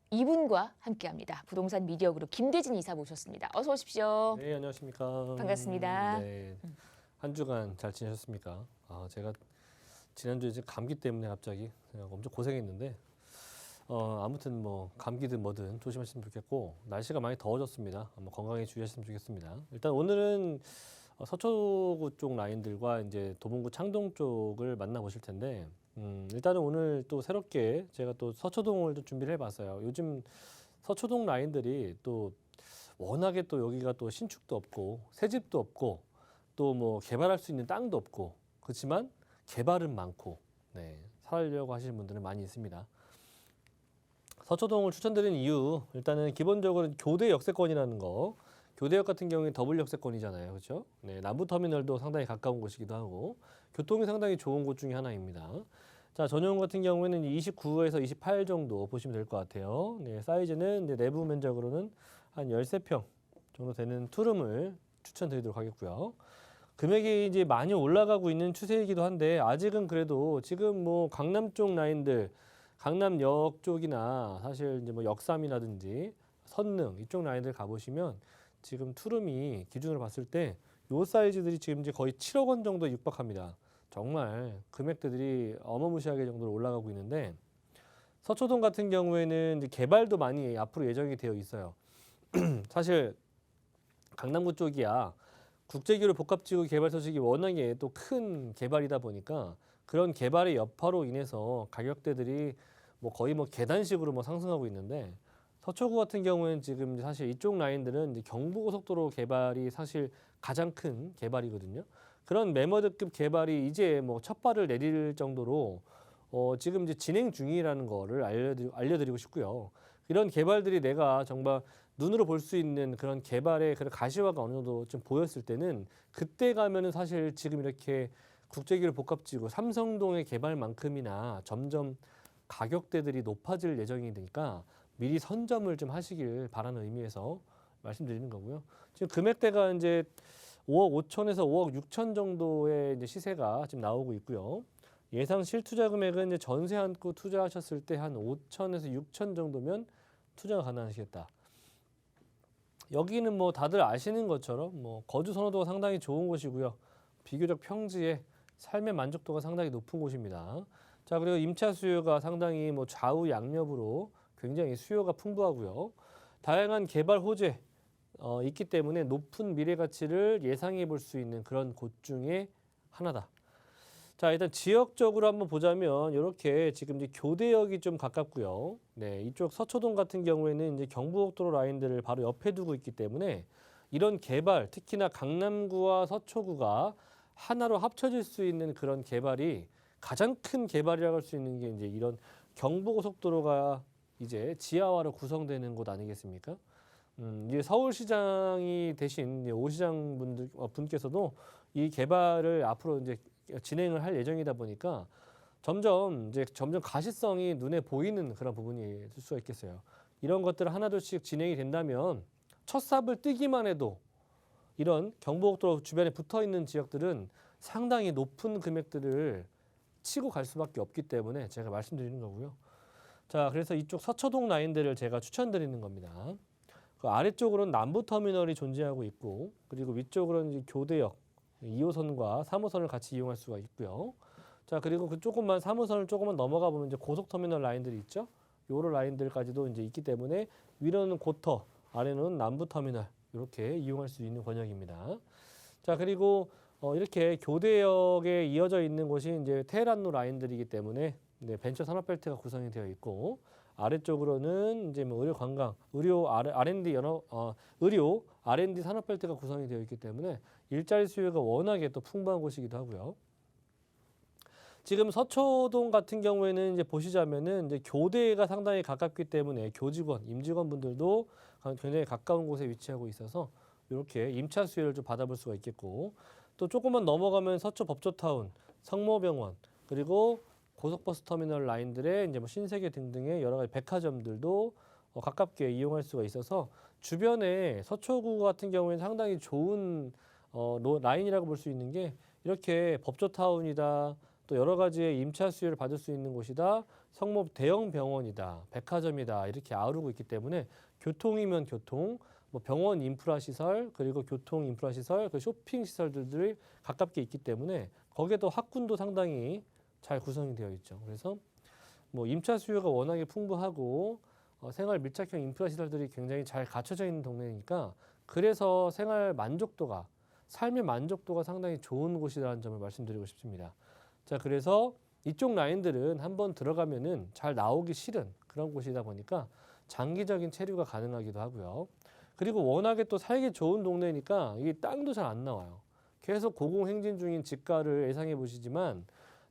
이분과 함께합니다. 부동산 미디어 그룹 김대진 이사 모셨습니다. 어서 오십시오. 네, 안녕하십니까. 반갑습니다. 네, 한 주간 잘 지내셨습니까? 제가 지난주에 이제 감기 때문에 갑자기 엄청 고생했는데 아무튼 뭐 감기든 뭐든 조심하시면 좋겠고 날씨가 많이 더워졌습니다. 건강에 주의하시면 좋겠습니다. 일단 오늘은 서초구 쪽 라인들과 이제 도봉구 창동 쪽을 만나보실 텐데 일단은 오늘 또 새롭게 제가 또 서초동을 또 준비를 해봤어요. 요즘 서초동 라인들이 또 워낙에 또 여기가 또 신축도 없고 새 집도 없고 또 뭐 개발할 수 있는 땅도 없고 그렇지만 개발은 많고 살려고 하시는 분들은 많이 있습니다. 서초동을 추천드리는 이유 일단은 기본적으로 교대 역세권이라는 거 교대역 같은 경우에 더블 역세권이잖아요. 그렇죠? 네, 남부터미널도 상당히 가까운 곳이기도 하고 교통이 상당히 좋은 곳 중에 하나입니다. 자, 전용 같은 경우에는 29에서 28 정도 보시면 될 것 같아요. 네, 사이즈는 이제 내부 면적으로는 한 13평 정도 되는 투룸을 추천드리도록 하겠고요. 금액이 이제 많이 올라가고 있는 추세이기도 한데 아직은 그래도 지금 뭐 강남 쪽 라인들, 강남역 쪽이나 사실 이제 뭐 역삼이라든지 선능 이쪽 라인들 가보시면 지금 투룸이 기준으로 봤을 때 요 사이즈들이 지금 이제 거의 7억 원 정도 육박합니다. 정말 금액대들이 어마무시하게 정도로 올라가고 있는데 서초동 같은 경우에는 이제 개발도 많이 앞으로 예정이 되어 있어요. 사실 강남구 쪽이야 국제기로 복합지구 개발 소식이 워낙에 또 큰 개발이다 보니까 그런 개발의 여파로 인해서 가격대들이 뭐 거의 뭐 계단식으로 뭐 상승하고 있는데 서초구 같은 경우에는 지금 사실 이쪽 라인들은 이제 경부고속도로 개발이 사실 가장 큰 개발이거든요. 그런 매머드급 개발이 이제 뭐 첫 발을 내릴 정도로 지금 이제 진행 중이라는 거를 알려드리고 싶고요. 이런 개발들이 내가 정말 눈으로 볼 수 있는 그런 개발의 그런 가시화가 어느 정도 좀 보였을 때는 그때 가면은 사실 지금 이렇게 국제기로 복합지구 삼성동의 개발만큼이나 점점 가격대들이 높아질 예정이 되니까 미리 선점을 좀 하시길 바라는 의미에서 말씀드리는 거고요. 지금 금액대가 이제 5억 5천에서 5억 6천 정도의 이제 시세가 지금 나오고 있고요. 예상 실투자 금액은 이제 전세 안고 투자하셨을 때 한 5천에서 6천 정도면 투자가 가능하시겠다. 여기는 뭐 다들 아시는 것처럼 뭐 거주 선호도가 상당히 좋은 곳이고요. 비교적 평지에 삶의 만족도가 상당히 높은 곳입니다. 자, 그리고 임차 수요가 상당히 뭐 좌우 양옆으로 굉장히 수요가 풍부하고요. 다양한 개발 호재 있기 때문에 높은 미래 가치를 예상해 볼 수 있는 그런 곳 중에 하나다. 자, 일단 지역적으로 한번 보자면 이렇게 지금 이제 교대역이 좀 가깝고요. 네, 이쪽 서초동 같은 경우에는 이제 경부고속도로 라인들을 바로 옆에 두고 있기 때문에 이런 개발, 특히나 강남구와 서초구가 하나로 합쳐질 수 있는 그런 개발이 가장 큰 개발이라고 할 수 있는 게 이제 이런 경부고속도로가 이제 지하화로 구성되는 곳 아니겠습니까? 이제 서울시장이 대신 오 시장 분께서도 이 개발을 앞으로 이제 진행을 할 예정이다 보니까 점점 가시성이 눈에 보이는 그런 부분이 있을 수가 있겠어요. 이런 것들 하나둘씩 진행이 된다면 첫 삽을 뜨기만 해도 이런 경부고속도로 주변에 붙어 있는 지역들은 상당히 높은 금액들을 치고 갈 수밖에 없기 때문에 제가 말씀드리는 거고요. 자, 그래서 이쪽 서초동 라인들을 제가 추천드리는 겁니다. 그 아래쪽으로는 남부터미널이 존재하고 있고 그리고 위쪽으로는 이제 교대역 2호선과 3호선을 같이 이용할 수가 있고요. 자, 그리고 그 3호선을 조금만 넘어가 보면 이제 고속터미널 라인들이 있죠. 요런 라인들까지도 이제 있기 때문에 위로는 고터, 아래는 남부터미널 이렇게 이용할 수 있는 권역입니다. 자, 그리고 이렇게 교대역에 이어져 있는 곳이 이제 테헤란로 라인들이기 때문에 네, 벤처 산업벨트가 구성이 되어 있고 아래쪽으로는 이제 뭐 의료 관광, 의료 R&D 의료 R&D 산업벨트가 구성이 되어 있기 때문에 일자리 수요가 워낙에 또 풍부한 곳이기도 하고요. 지금 서초동 같은 경우에는 이제 보시자면은 이제 교대가 상당히 가깝기 때문에 교직원, 임직원분들도 굉장히 가까운 곳에 위치하고 있어서 이렇게 임차 수요를 좀 받아볼 수가 있겠고 또 조금만 넘어가면 서초 법조타운, 성모병원 그리고 고속버스 터미널 라인들의 이제 뭐 신세계 등등의 여러 가지 백화점들도 가깝게 이용할 수가 있어서 주변에 서초구 같은 경우에는 상당히 좋은 라인이라고 볼 수 있는 게 이렇게 법조타운이다. 또 여러 가지의 임차 수요를 받을 수 있는 곳이다. 성모 대형 병원이다. 백화점이다. 이렇게 아우르고 있기 때문에 교통이면 교통, 뭐 병원 인프라 시설, 그리고 교통 인프라 시설, 그 쇼핑 시설들이 가깝게 있기 때문에 거기에도 학군도 상당히 잘 구성이 되어 있죠. 그래서 뭐 임차 수요가 워낙에 풍부하고 생활 밀착형 인프라 시설들이 굉장히 잘 갖춰져 있는 동네니까 그래서 생활 만족도가 삶의 만족도가 상당히 좋은 곳이라는 점을 말씀드리고 싶습니다. 자, 그래서 이쪽 라인들은 한번 들어가면은 잘 나오기 싫은 그런 곳이다 보니까 장기적인 체류가 가능하기도 하고요. 그리고 워낙에 또 살기 좋은 동네니까 이 땅도 잘 안 나와요. 계속 고공행진 중인 집가를 예상해 보시지만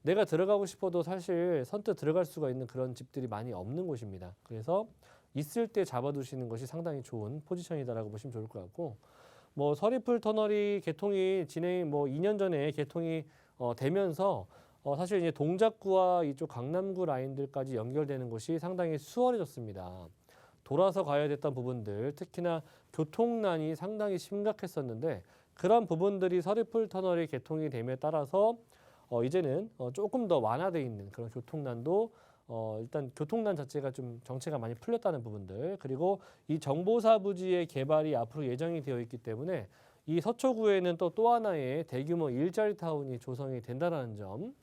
내가 들어가고 싶어도 사실 선뜻 들어갈 수가 있는 그런 집들이 많이 없는 곳입니다. 그래서 있을 때 잡아두시는 것이 상당히 좋은 포지션이다라고 보시면 좋을 것 같고 뭐 서리풀 터널이 개통이 2년 전에 개통이 되면서 사실 이제 동작구와 이쪽 강남구 라인들까지 연결되는 곳이 상당히 수월해졌습니다. 돌아서 가야 됐던 부분들, 특히나 교통난이 상당히 심각했었는데 그런 부분들이 서리풀 터널이 개통이 됨에 따라서 이제는 조금 더 완화돼 있는 그런 교통난도 일단 교통난 자체가 좀 정체가 많이 풀렸다는 부분들, 그리고 이 정보사 부지의 개발이 앞으로 예정이 되어 있기 때문에 이 서초구에는 또 하나의 대규모 일자리 타운이 조성이 된다는 점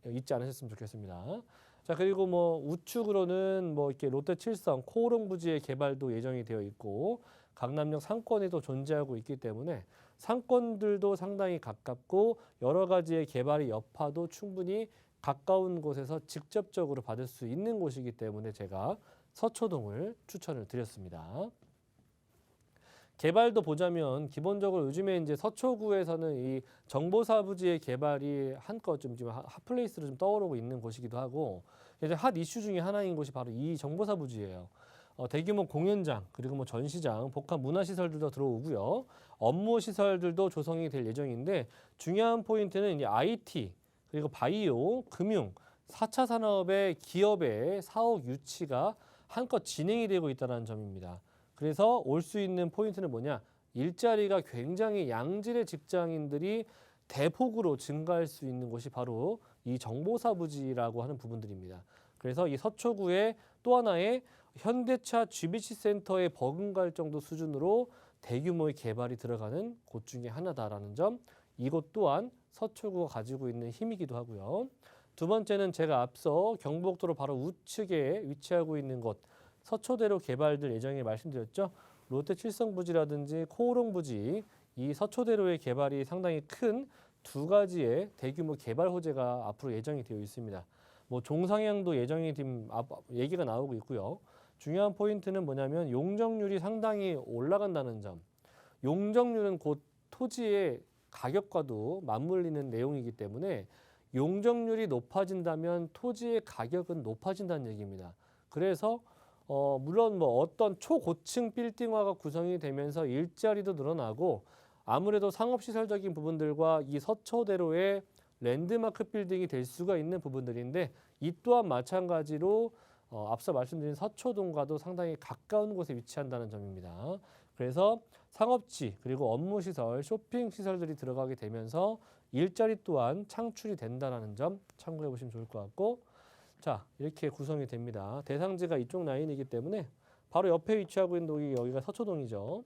잊지 않으셨으면 좋겠습니다. 자, 그리고 뭐 우측으로는 뭐 이렇게 롯데 칠성 코오롱 부지의 개발도 예정이 되어 있고 강남역 상권이 또 존재하고 있기 때문에 상권들도 상당히 가깝고 여러 가지의 개발의 여파도 충분히 가까운 곳에서 직접적으로 받을 수 있는 곳이기 때문에 제가 서초동을 추천을 드렸습니다. 개발도 보자면 기본적으로 요즘에 이제 서초구에서는 이 정보사 부지의 개발이 한껏 좀 지금 핫플레이스로 좀 떠오르고 있는 곳이기도 하고 이제 핫 이슈 중에 하나인 곳이 바로 이 정보사 부지예요. 대규모 공연장 그리고 뭐 전시장, 복합 문화시설들도 들어오고요. 업무 시설들도 조성이 될 예정인데 중요한 포인트는 이 IT 그리고 바이오, 금융, 4차 산업의 기업의 사업 유치가 한껏 진행이 되고 있다는 점입니다. 그래서 올 수 있는 포인트는 뭐냐? 일자리가 굉장히 양질의 직장인들이 대폭으로 증가할 수 있는 곳이 바로 이 정보사 부지라고 하는 부분들입니다. 그래서 이 서초구의 또 하나의 현대차 GBC 센터에 버금갈 정도 수준으로 대규모의 개발이 들어가는 곳 중에 하나다라는 점, 이곳 또한 서초구가 가지고 있는 힘이기도 하고요. 두 번째는 제가 앞서 경부고속도로 바로 우측에 위치하고 있는 곳, 서초대로 개발될 예정에 말씀드렸죠. 롯데 칠성부지라든지 코오롱 부지, 이 서초대로의 개발이 상당히 큰 두 가지의 대규모 개발 호재가 앞으로 예정이 되어 있습니다. 뭐 종상향도 예정이 얘기가 나오고 있고요. 중요한 포인트는 뭐냐면 용적률이 상당히 올라간다는 점. 용적률은 곧 토지의 가격과도 맞물리는 내용이기 때문에 용적률이 높아진다면 토지의 가격은 높아진다는 얘기입니다. 그래서 물론 뭐 어떤 초고층 빌딩화가 구성이 되면서 일자리도 늘어나고 아무래도 상업시설적인 부분들과 이 서초대로의 랜드마크 빌딩이 될 수가 있는 부분들인데 이 또한 마찬가지로 앞서 말씀드린 서초동과도 상당히 가까운 곳에 위치한다는 점입니다. 그래서 상업지 그리고 업무시설, 쇼핑시설들이 들어가게 되면서 일자리 또한 창출이 된다는 점 참고해 보시면 좋을 것 같고, 자, 이렇게 구성이 됩니다. 대상지가 이쪽 라인이기 때문에 바로 옆에 위치하고 있는 동이 여기가 서초동이죠.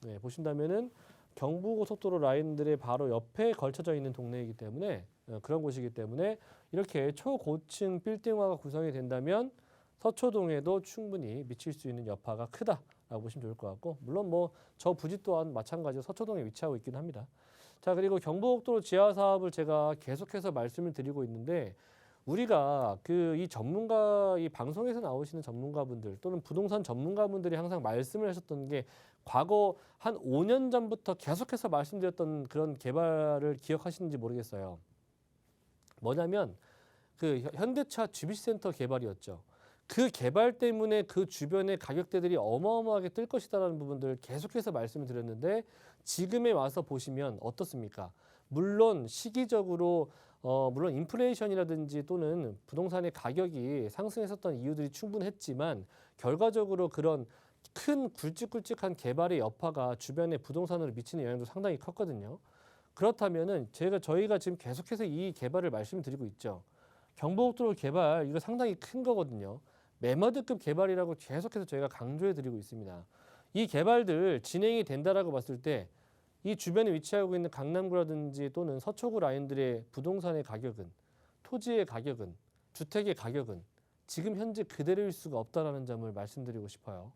네, 보신다면은 경부고속도로 라인들의 바로 옆에 걸쳐져 있는 동네이기 때문에 그런 곳이기 때문에 이렇게 초고층 빌딩화가 구성이 된다면 서초동에도 충분히 미칠 수 있는 여파가 크다라고 보시면 좋을 것 같고, 물론 뭐 저 부지 또한 마찬가지로 서초동에 위치하고 있긴 합니다. 자, 그리고 경부고속도로 지하 사업을 제가 계속해서 말씀을 드리고 있는데 우리가 이 전문가, 이 방송에서 나오시는 전문가분들 또는 부동산 전문가분들이 항상 말씀을 하셨던 게 과거 한 5년 전부터 계속해서 말씀드렸던 그런 개발을 기억하시는지 모르겠어요. 뭐냐면 현대차 GBC센터 개발이었죠. 그 개발 때문에 그 주변의 가격대들이 어마어마하게 뜰 것이다라는 부분들을 계속해서 말씀을 드렸는데 지금에 와서 보시면 어떻습니까? 물론 시기적으로 물론 인플레이션이라든지 또는 부동산의 가격이 상승했었던 이유들이 충분했지만 결과적으로 그런 큰 굵직굵직한 개발의 여파가 주변의 부동산으로 미치는 영향도 상당히 컸거든요. 그렇다면은 저희가 지금 계속해서 이 개발을 말씀드리고 있죠. 경부고속도로 개발 이거 상당히 큰 거거든요. 매머드급 개발이라고 계속해서 저희가 강조해드리고 있습니다. 이 개발들 진행이 된다라고 봤을 때 이 주변에 위치하고 있는 강남구라든지 또는 서초구 라인들의 부동산의 가격은, 토지의 가격은, 주택의 가격은 지금 현재 그대로일 수가 없다는 점을 말씀드리고 싶어요.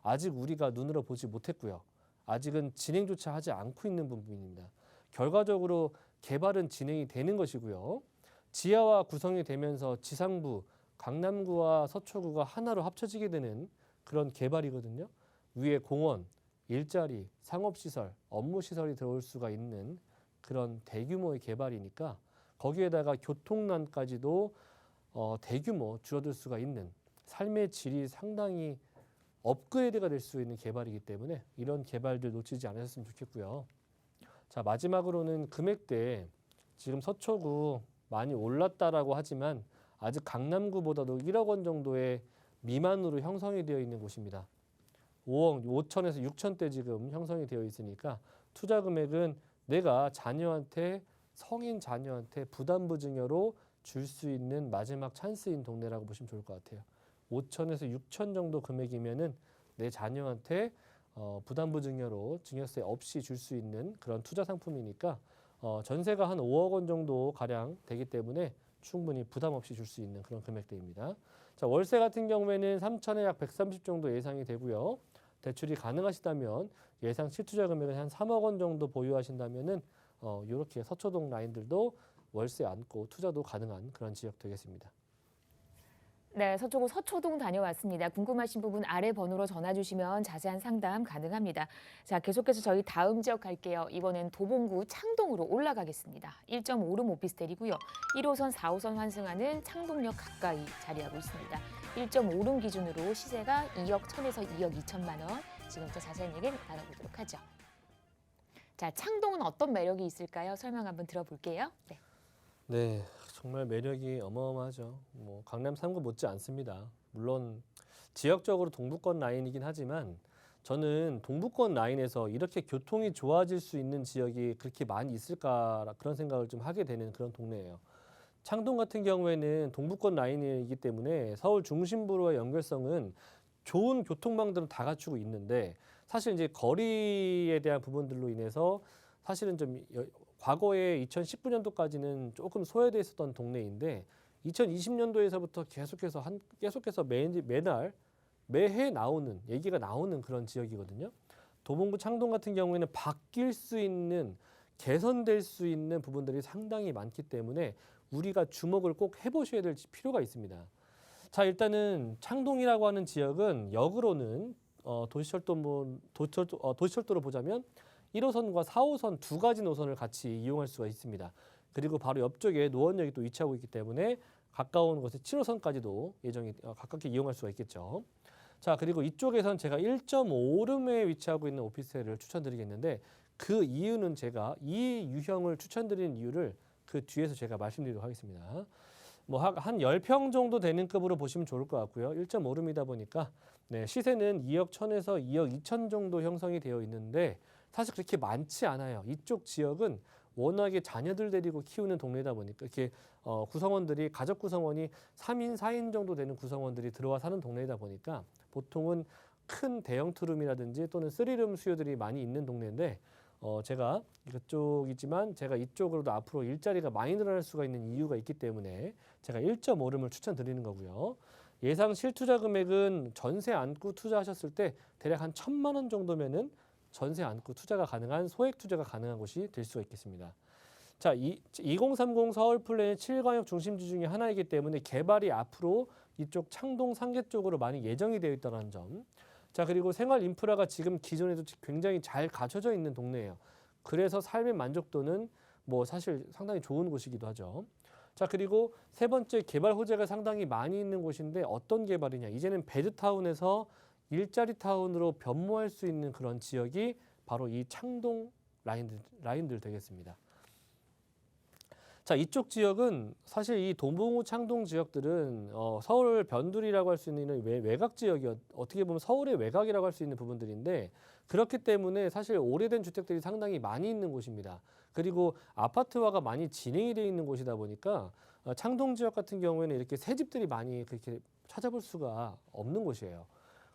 아직 우리가 눈으로 보지 못했고요. 아직은 진행조차 하지 않고 있는 부분입니다. 결과적으로 개발은 진행이 되는 것이고요. 지하와 구성이 되면서 지상부, 강남구와 서초구가 하나로 합쳐지게 되는 그런 개발이거든요. 위에 공원, 일자리, 상업시설, 업무시설이 들어올 수가 있는 그런 대규모의 개발이니까 거기에다가 교통난까지도 대규모 줄어들 수가 있는 삶의 질이 상당히 업그레이드가 될 수 있는 개발이기 때문에 이런 개발들 놓치지 않으셨으면 좋겠고요. 자, 마지막으로는 금액대, 지금 서초구 많이 올랐다라고 하지만 아직 강남구보다도 1억 원 정도의 미만으로 형성이 되어 있는 곳입니다. 5억 5천에서 6천대 지금 형성이 되어 있으니까 투자 금액은 내가 자녀한테 성인 자녀한테 부담부 증여로 줄 수 있는 마지막 찬스인 동네라고 보시면 좋을 것 같아요. 5천에서 6천 정도 금액이면은 내 자녀한테 부담부 증여로 증여세 없이 줄 수 있는 그런 투자 상품이니까 전세가 한 5억 원 정도 가량 되기 때문에 충분히 부담 없이 줄 수 있는 그런 금액대입니다. 자, 월세 같은 경우에는 3천에 약 130 정도 예상이 되고요. 대출이 가능하시다면 예상 실투자 금액은 한 3억 원 정도 보유하신다면은 이렇게 서초동 라인들도 월세 안고 투자도 가능한 그런 지역 되겠습니다. 네, 서초구 서초동 다녀왔습니다. 궁금하신 부분 아래 번호로 전화 주시면 자세한 상담 가능합니다. 자, 계속해서 저희 다음 지역 갈게요. 이번엔 도봉구 창동으로 올라가겠습니다. 1.5룸 오피스텔이고요. 1호선, 4호선 환승하는 창동역 가까이 자리하고 있습니다. 1.5룸 기준으로 시세가 2억 1천에서 2억 2천만 원. 지금부터 자세한 얘기 나눠보도록 하죠. 자, 창동은 어떤 매력이 있을까요? 설명 한번 들어볼게요. 네. 네, 정말 매력이 어마어마하죠. 뭐 강남 3구 못지 않습니다. 물론 지역적으로 동부권 라인이긴 하지만 저는 동부권 라인에서 이렇게 교통이 좋아질 수 있는 지역이 그렇게 많이 있을까 그런 생각을 좀 하게 되는 그런 동네예요. 창동 같은 경우에는 동부권 라인이기 때문에 서울 중심부로의 연결성은 좋은 교통망들은 다 갖추고 있는데 사실 이제 거리에 대한 부분들로 인해서 사실은 좀 과거에 2019년도까지는 조금 소외돼 있었던 동네인데 2020년도에서부터 계속해서 매날 매해 나오는 얘기가 나오는 그런 지역이거든요. 도봉구 창동 같은 경우에는 바뀔 수 있는 개선될 수 있는 부분들이 상당히 많기 때문에 우리가 주목을 꼭 해보셔야 될 필요가 있습니다. 자, 일단은 창동이라고 하는 지역은 역으로는 도시철도로 보자면 1호선과 4호선 두 가지 노선을 같이 이용할 수가 있습니다. 그리고 바로 옆쪽에 노원역이 또 위치하고 있기 때문에 가까운 곳에 7호선까지도 가깝게 이용할 수가 있겠죠. 자, 그리고 이쪽에선 제가 1.5룸에 위치하고 있는 오피스텔을 추천드리겠는데 그 이유는 제가 이 유형을 추천드리는 이유를 그 뒤에서 제가 말씀드리도록 하겠습니다. 뭐 한 10평 정도 되는 급으로 보시면 좋을 것 같고요. 1.5룸이다 보니까 네, 시세는 2억 1천에서 2억 2천 정도 형성이 되어 있는데 사실 그렇게 많지 않아요. 이쪽 지역은 워낙에 자녀들 데리고 키우는 동네다 보니까 이렇게 구성원들이 가족 구성원이 3인, 4인 정도 되는 구성원들이 들어와 사는 동네이다 보니까 보통은 큰 대형 투룸이라든지 또는 3룸 수요들이 많이 있는 동네인데 제가 이쪽이지만 제가 이쪽으로도 앞으로 일자리가 많이 늘어날 수가 있는 이유가 있기 때문에 제가 1.5룸을 추천드리는 거고요. 예상 실투자 금액은 전세 안고 투자하셨을 때 대략 한 1,000만 원 정도면은 전세 안고 투자가 가능한 소액 투자가 가능한 곳이 될 수가 있겠습니다. 자, 2030 서울 플랜의 7광역 중심지 중에 하나이기 때문에 개발이 앞으로 이쪽 창동 상계 쪽으로 많이 예정이 되어 있다는 점. 자, 그리고 생활 인프라가 지금 기존에도 굉장히 잘 갖춰져 있는 동네예요. 그래서 삶의 만족도는 뭐 사실 상당히 좋은 곳이기도 하죠. 자, 그리고 세 번째 개발 호재가 상당히 많이 있는 곳인데 어떤 개발이냐. 이제는 베드타운에서 일자리 타운으로 변모할 수 있는 그런 지역이 바로 이 창동 라인들 되겠습니다. 자, 이쪽 지역은 사실 이 도봉구 창동 지역들은 서울 변두리라고 할 수 있는 외곽 지역이 어떻게 보면 서울의 외곽이라고 할 수 있는 부분들인데 그렇기 때문에 사실 오래된 주택들이 상당히 많이 있는 곳입니다. 그리고 아파트화가 많이 진행이 되어 있는 곳이다 보니까 창동 지역 같은 경우에는 이렇게 새 집들이 많이 그렇게 찾아볼 수가 없는 곳이에요.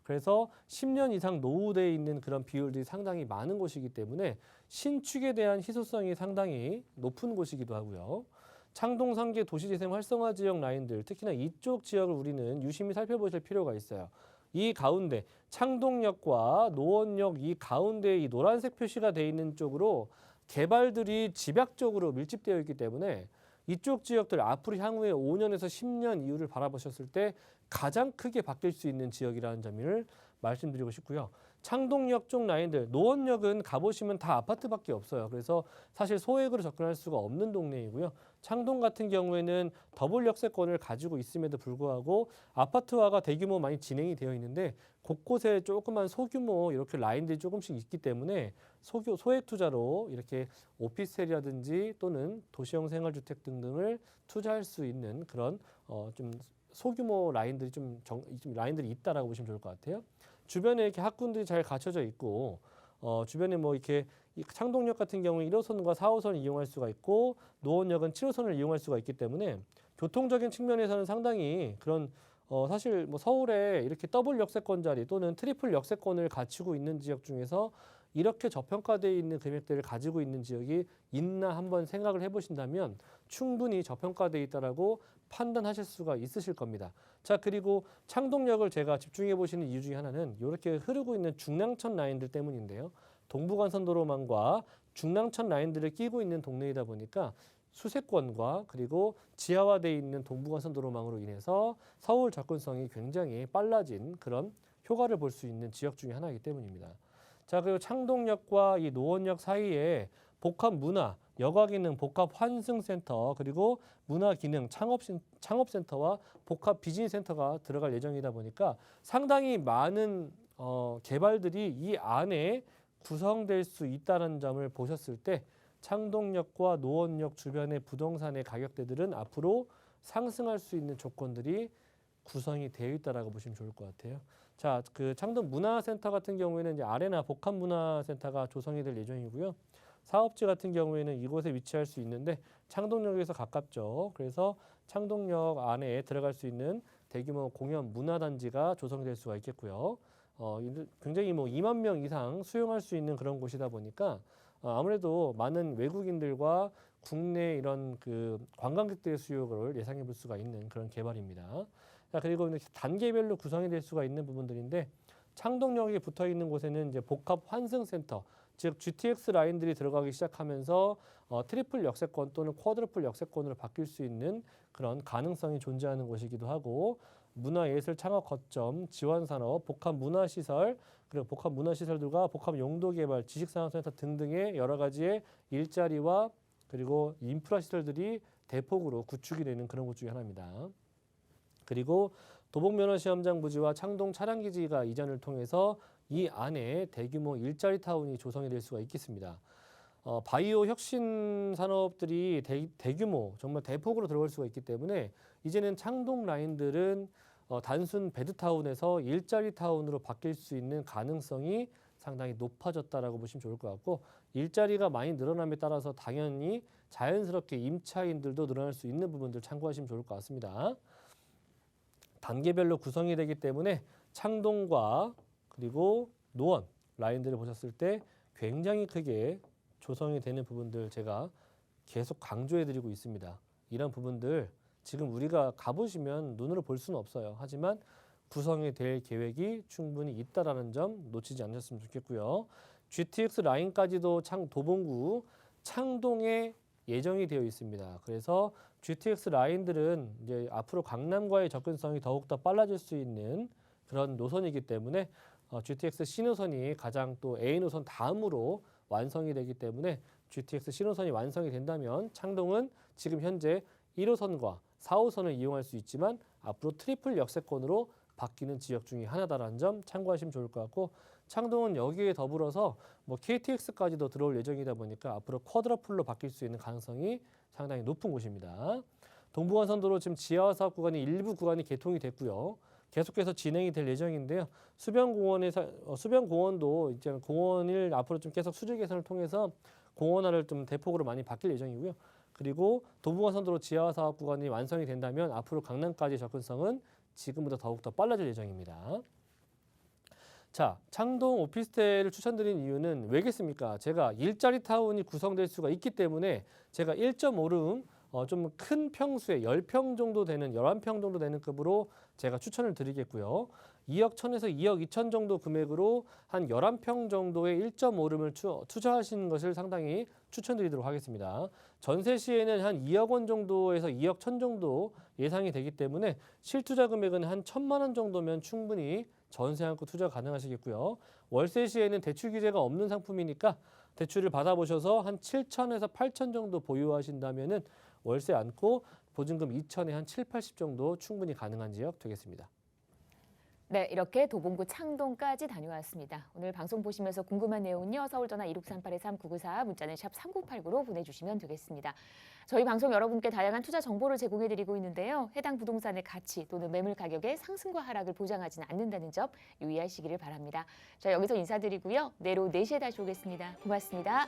그래서 10년 이상 노후되어 있는 그런 비율들이 상당히 많은 곳이기 때문에 신축에 대한 희소성이 상당히 높은 곳이기도 하고요. 창동 상계 도시재생 활성화 지역 라인들, 특히나 이쪽 지역을 우리는 유심히 살펴보실 필요가 있어요. 이 가운데 창동역과 노원역 이 가운데 이 노란색 표시가 되어 있는 쪽으로 개발들이 집약적으로 밀집되어 있기 때문에 이쪽 지역들 앞으로 향후에 5년에서 10년 이후를 바라보셨을 때 가장 크게 바뀔 수 있는 지역이라는 점을 말씀드리고 싶고요. 창동역 쪽 라인들, 노원역은 가보시면 다 아파트밖에 없어요. 그래서 사실 소액으로 접근할 수가 없는 동네이고요. 창동 같은 경우에는 더블 역세권을 가지고 있음에도 불구하고 아파트화가 대규모 많이 진행이 되어 있는데 곳곳에 조그만 소규모 이렇게 라인들이 조금씩 있기 때문에 소액 투자로 이렇게 오피스텔이라든지 또는 도시형 생활주택 등등을 투자할 수 있는 그런 좀 소규모 라인들이 좀 라인들이 있다라고 보시면 좋을 것 같아요. 주변에 이렇게 학군들이 잘 갖춰져 있고 주변에 뭐 이렇게 창동역 같은 경우에 1호선과 4호선을 이용할 수가 있고 노원역은 7호선을 이용할 수가 있기 때문에 교통적인 측면에서는 상당히 그런 사실 뭐 서울에 이렇게 더블 역세권 자리 또는 트리플 역세권을 갖추고 있는 지역 중에서 이렇게 저평가되어 있는 금액대를 가지고 있는 지역이 있나 한번 생각을 해보신다면 충분히 저평가되어 있다라고 판단하실 수가 있으실 겁니다. 자, 그리고 창동역을 제가 집중해 보시는 이유 중에 하나는 이렇게 흐르고 있는 중랑천 라인들 때문인데요. 동부간선도로망과 중랑천 라인들을 끼고 있는 동네이다 보니까 수세권과 그리고 지하화되어 있는 동부간선도로망으로 인해서 서울 접근성이 굉장히 빨라진 그런 효과를 볼 수 있는 지역 중에 하나이기 때문입니다. 자, 그리고 창동역과 이 노원역 사이에 복합 문화, 여가기능 복합 환승센터 그리고 문화기능 창업센터와 복합 비즈니스센터가 들어갈 예정이다 보니까 상당히 많은 개발들이 이 안에 구성될 수 있다는 점을 보셨을 때 창동역과 노원역 주변의 부동산의 가격대들은 앞으로 상승할 수 있는 조건들이 구성이 되어 있다라고 보시면 좋을 것 같아요. 자, 그 창동 문화센터 같은 경우에는 이제 아레나 복합 문화센터가 조성이 될 예정이고요. 사업지 같은 경우에는 이곳에 위치할 수 있는데 창동역에서 가깝죠. 그래서 창동역 안에 들어갈 수 있는 대규모 공연 문화단지가 조성될 수가 있겠고요. 굉장히 뭐 2만 명 이상 수용할 수 있는 그런 곳이다 보니까 아무래도 많은 외국인들과 국내 이런 그 관광객들의 수요를 예상해 볼 수가 있는 그런 개발입니다. 자, 그리고 단계별로 구성이 될 수가 있는 부분들인데 창동역에 붙어 있는 곳에는 이제 복합 환승센터, 즉 GTX 라인들이 들어가기 시작하면서 트리플 역세권 또는 쿼드러플 역세권으로 바뀔 수 있는 그런 가능성이 존재하는 곳이기도 하고 문화예술 창업 거점, 지원산업, 복합 문화시설, 그리고 복합 문화시설들과 복합 용도개발, 지식산업센터 등등의 여러 가지의 일자리와 그리고 인프라 시설들이 대폭으로 구축이 되는 그런 곳 중에 하나입니다. 그리고 도봉면허시험장 부지와 창동 차량기지가 이전을 통해서 이 안에 대규모 일자리 타운이 조성이 될 수가 있겠습니다. 바이오 혁신 산업들이 대규모 정말 대폭으로 들어갈 수가 있기 때문에 이제는 창동 라인들은 단순 베드타운에서 일자리 타운으로 바뀔 수 있는 가능성이 상당히 높아졌다라고 보시면 좋을 것 같고 일자리가 많이 늘어남에 따라서 당연히 자연스럽게 임차인들도 늘어날 수 있는 부분들 참고하시면 좋을 것 같습니다. 단계별로 구성이 되기 때문에 창동과 그리고 노원 라인들을 보셨을 때 굉장히 크게 조성이 되는 부분들 제가 계속 강조해드리고 있습니다. 이런 부분들 지금 우리가 가보시면 눈으로 볼 수는 없어요. 하지만 구성이 될 계획이 충분히 있다라는 점 놓치지 않으셨으면 좋겠고요. GTX 라인까지도 도봉구 창동에 예정이 되어 있습니다. 그래서 GTX 라인들은 이제 앞으로 강남과의 접근성이 더욱더 빨라질 수 있는 그런 노선이기 때문에 GTX 신호선이 가장 또 A 노선 다음으로 완성이 되기 때문에 GTX 신호선이 완성이 된다면 창동은 지금 현재 1호선과 4호선을 이용할 수 있지만 앞으로 트리플 역세권으로 바뀌는 지역 중에 하나다라는 점 참고하시면 좋을 것 같고 창동은 여기에 더불어서 뭐 KTX까지도 들어올 예정이다 보니까 앞으로 쿼드러플로 바뀔 수 있는 가능성이 상당히 높은 곳입니다. 동부간선도로 지금 지하화 사업 구간이 일부 구간이 개통이 됐고요. 계속해서 진행이 될 예정인데요. 수변공원도 이제 공원을 앞으로 좀 계속 수질 개선을 통해서 공원화를 좀 대폭으로 많이 바뀔 예정이고요. 그리고 동부간선도로 지하화 사업 구간이 완성이 된다면 앞으로 강남까지 접근성은 지금보다 더욱더 빨라질 예정입니다. 자, 창동 오피스텔을 추천드린 이유는 왜겠습니까? 제가 일자리 타운이 구성될 수가 있기 때문에 제가 1.5룸 좀 큰 평수에 10평 정도 되는 11평 정도 되는 급으로 제가 추천을 드리겠고요. 2억 1천에서 2억 2천 정도 금액으로 한 11평 정도의 1.5룸을 투자하시는 것을 상당히 추천드리도록 하겠습니다. 전세 시에는 한 2억 원 정도에서 2억 1천 정도 예상이 되기 때문에 실투자 금액은 한 1,000만 원 정도면 충분히 전세 안고 투자 가능하시겠고요. 월세 시에는 대출 규제가 없는 상품이니까 대출을 받아보셔서 한 7천에서 8천 정도 보유하신다면은 월세 안고 보증금 2천에 한 7, 80 정도 충분히 가능한 지역 되겠습니다. 네, 이렇게 도봉구 창동까지 다녀왔습니다. 오늘 방송 보시면서 궁금한 내용은요. 서울전화 1638-3994 문자는 샵 3989로 보내주시면 되겠습니다. 저희 방송 여러분께 다양한 투자 정보를 제공해드리고 있는데요. 해당 부동산의 가치 또는 매물 가격의 상승과 하락을 보장하지는 않는다는 점 유의하시기를 바랍니다. 자, 여기서 인사드리고요. 내일 오후 4시에 다시 오겠습니다. 고맙습니다.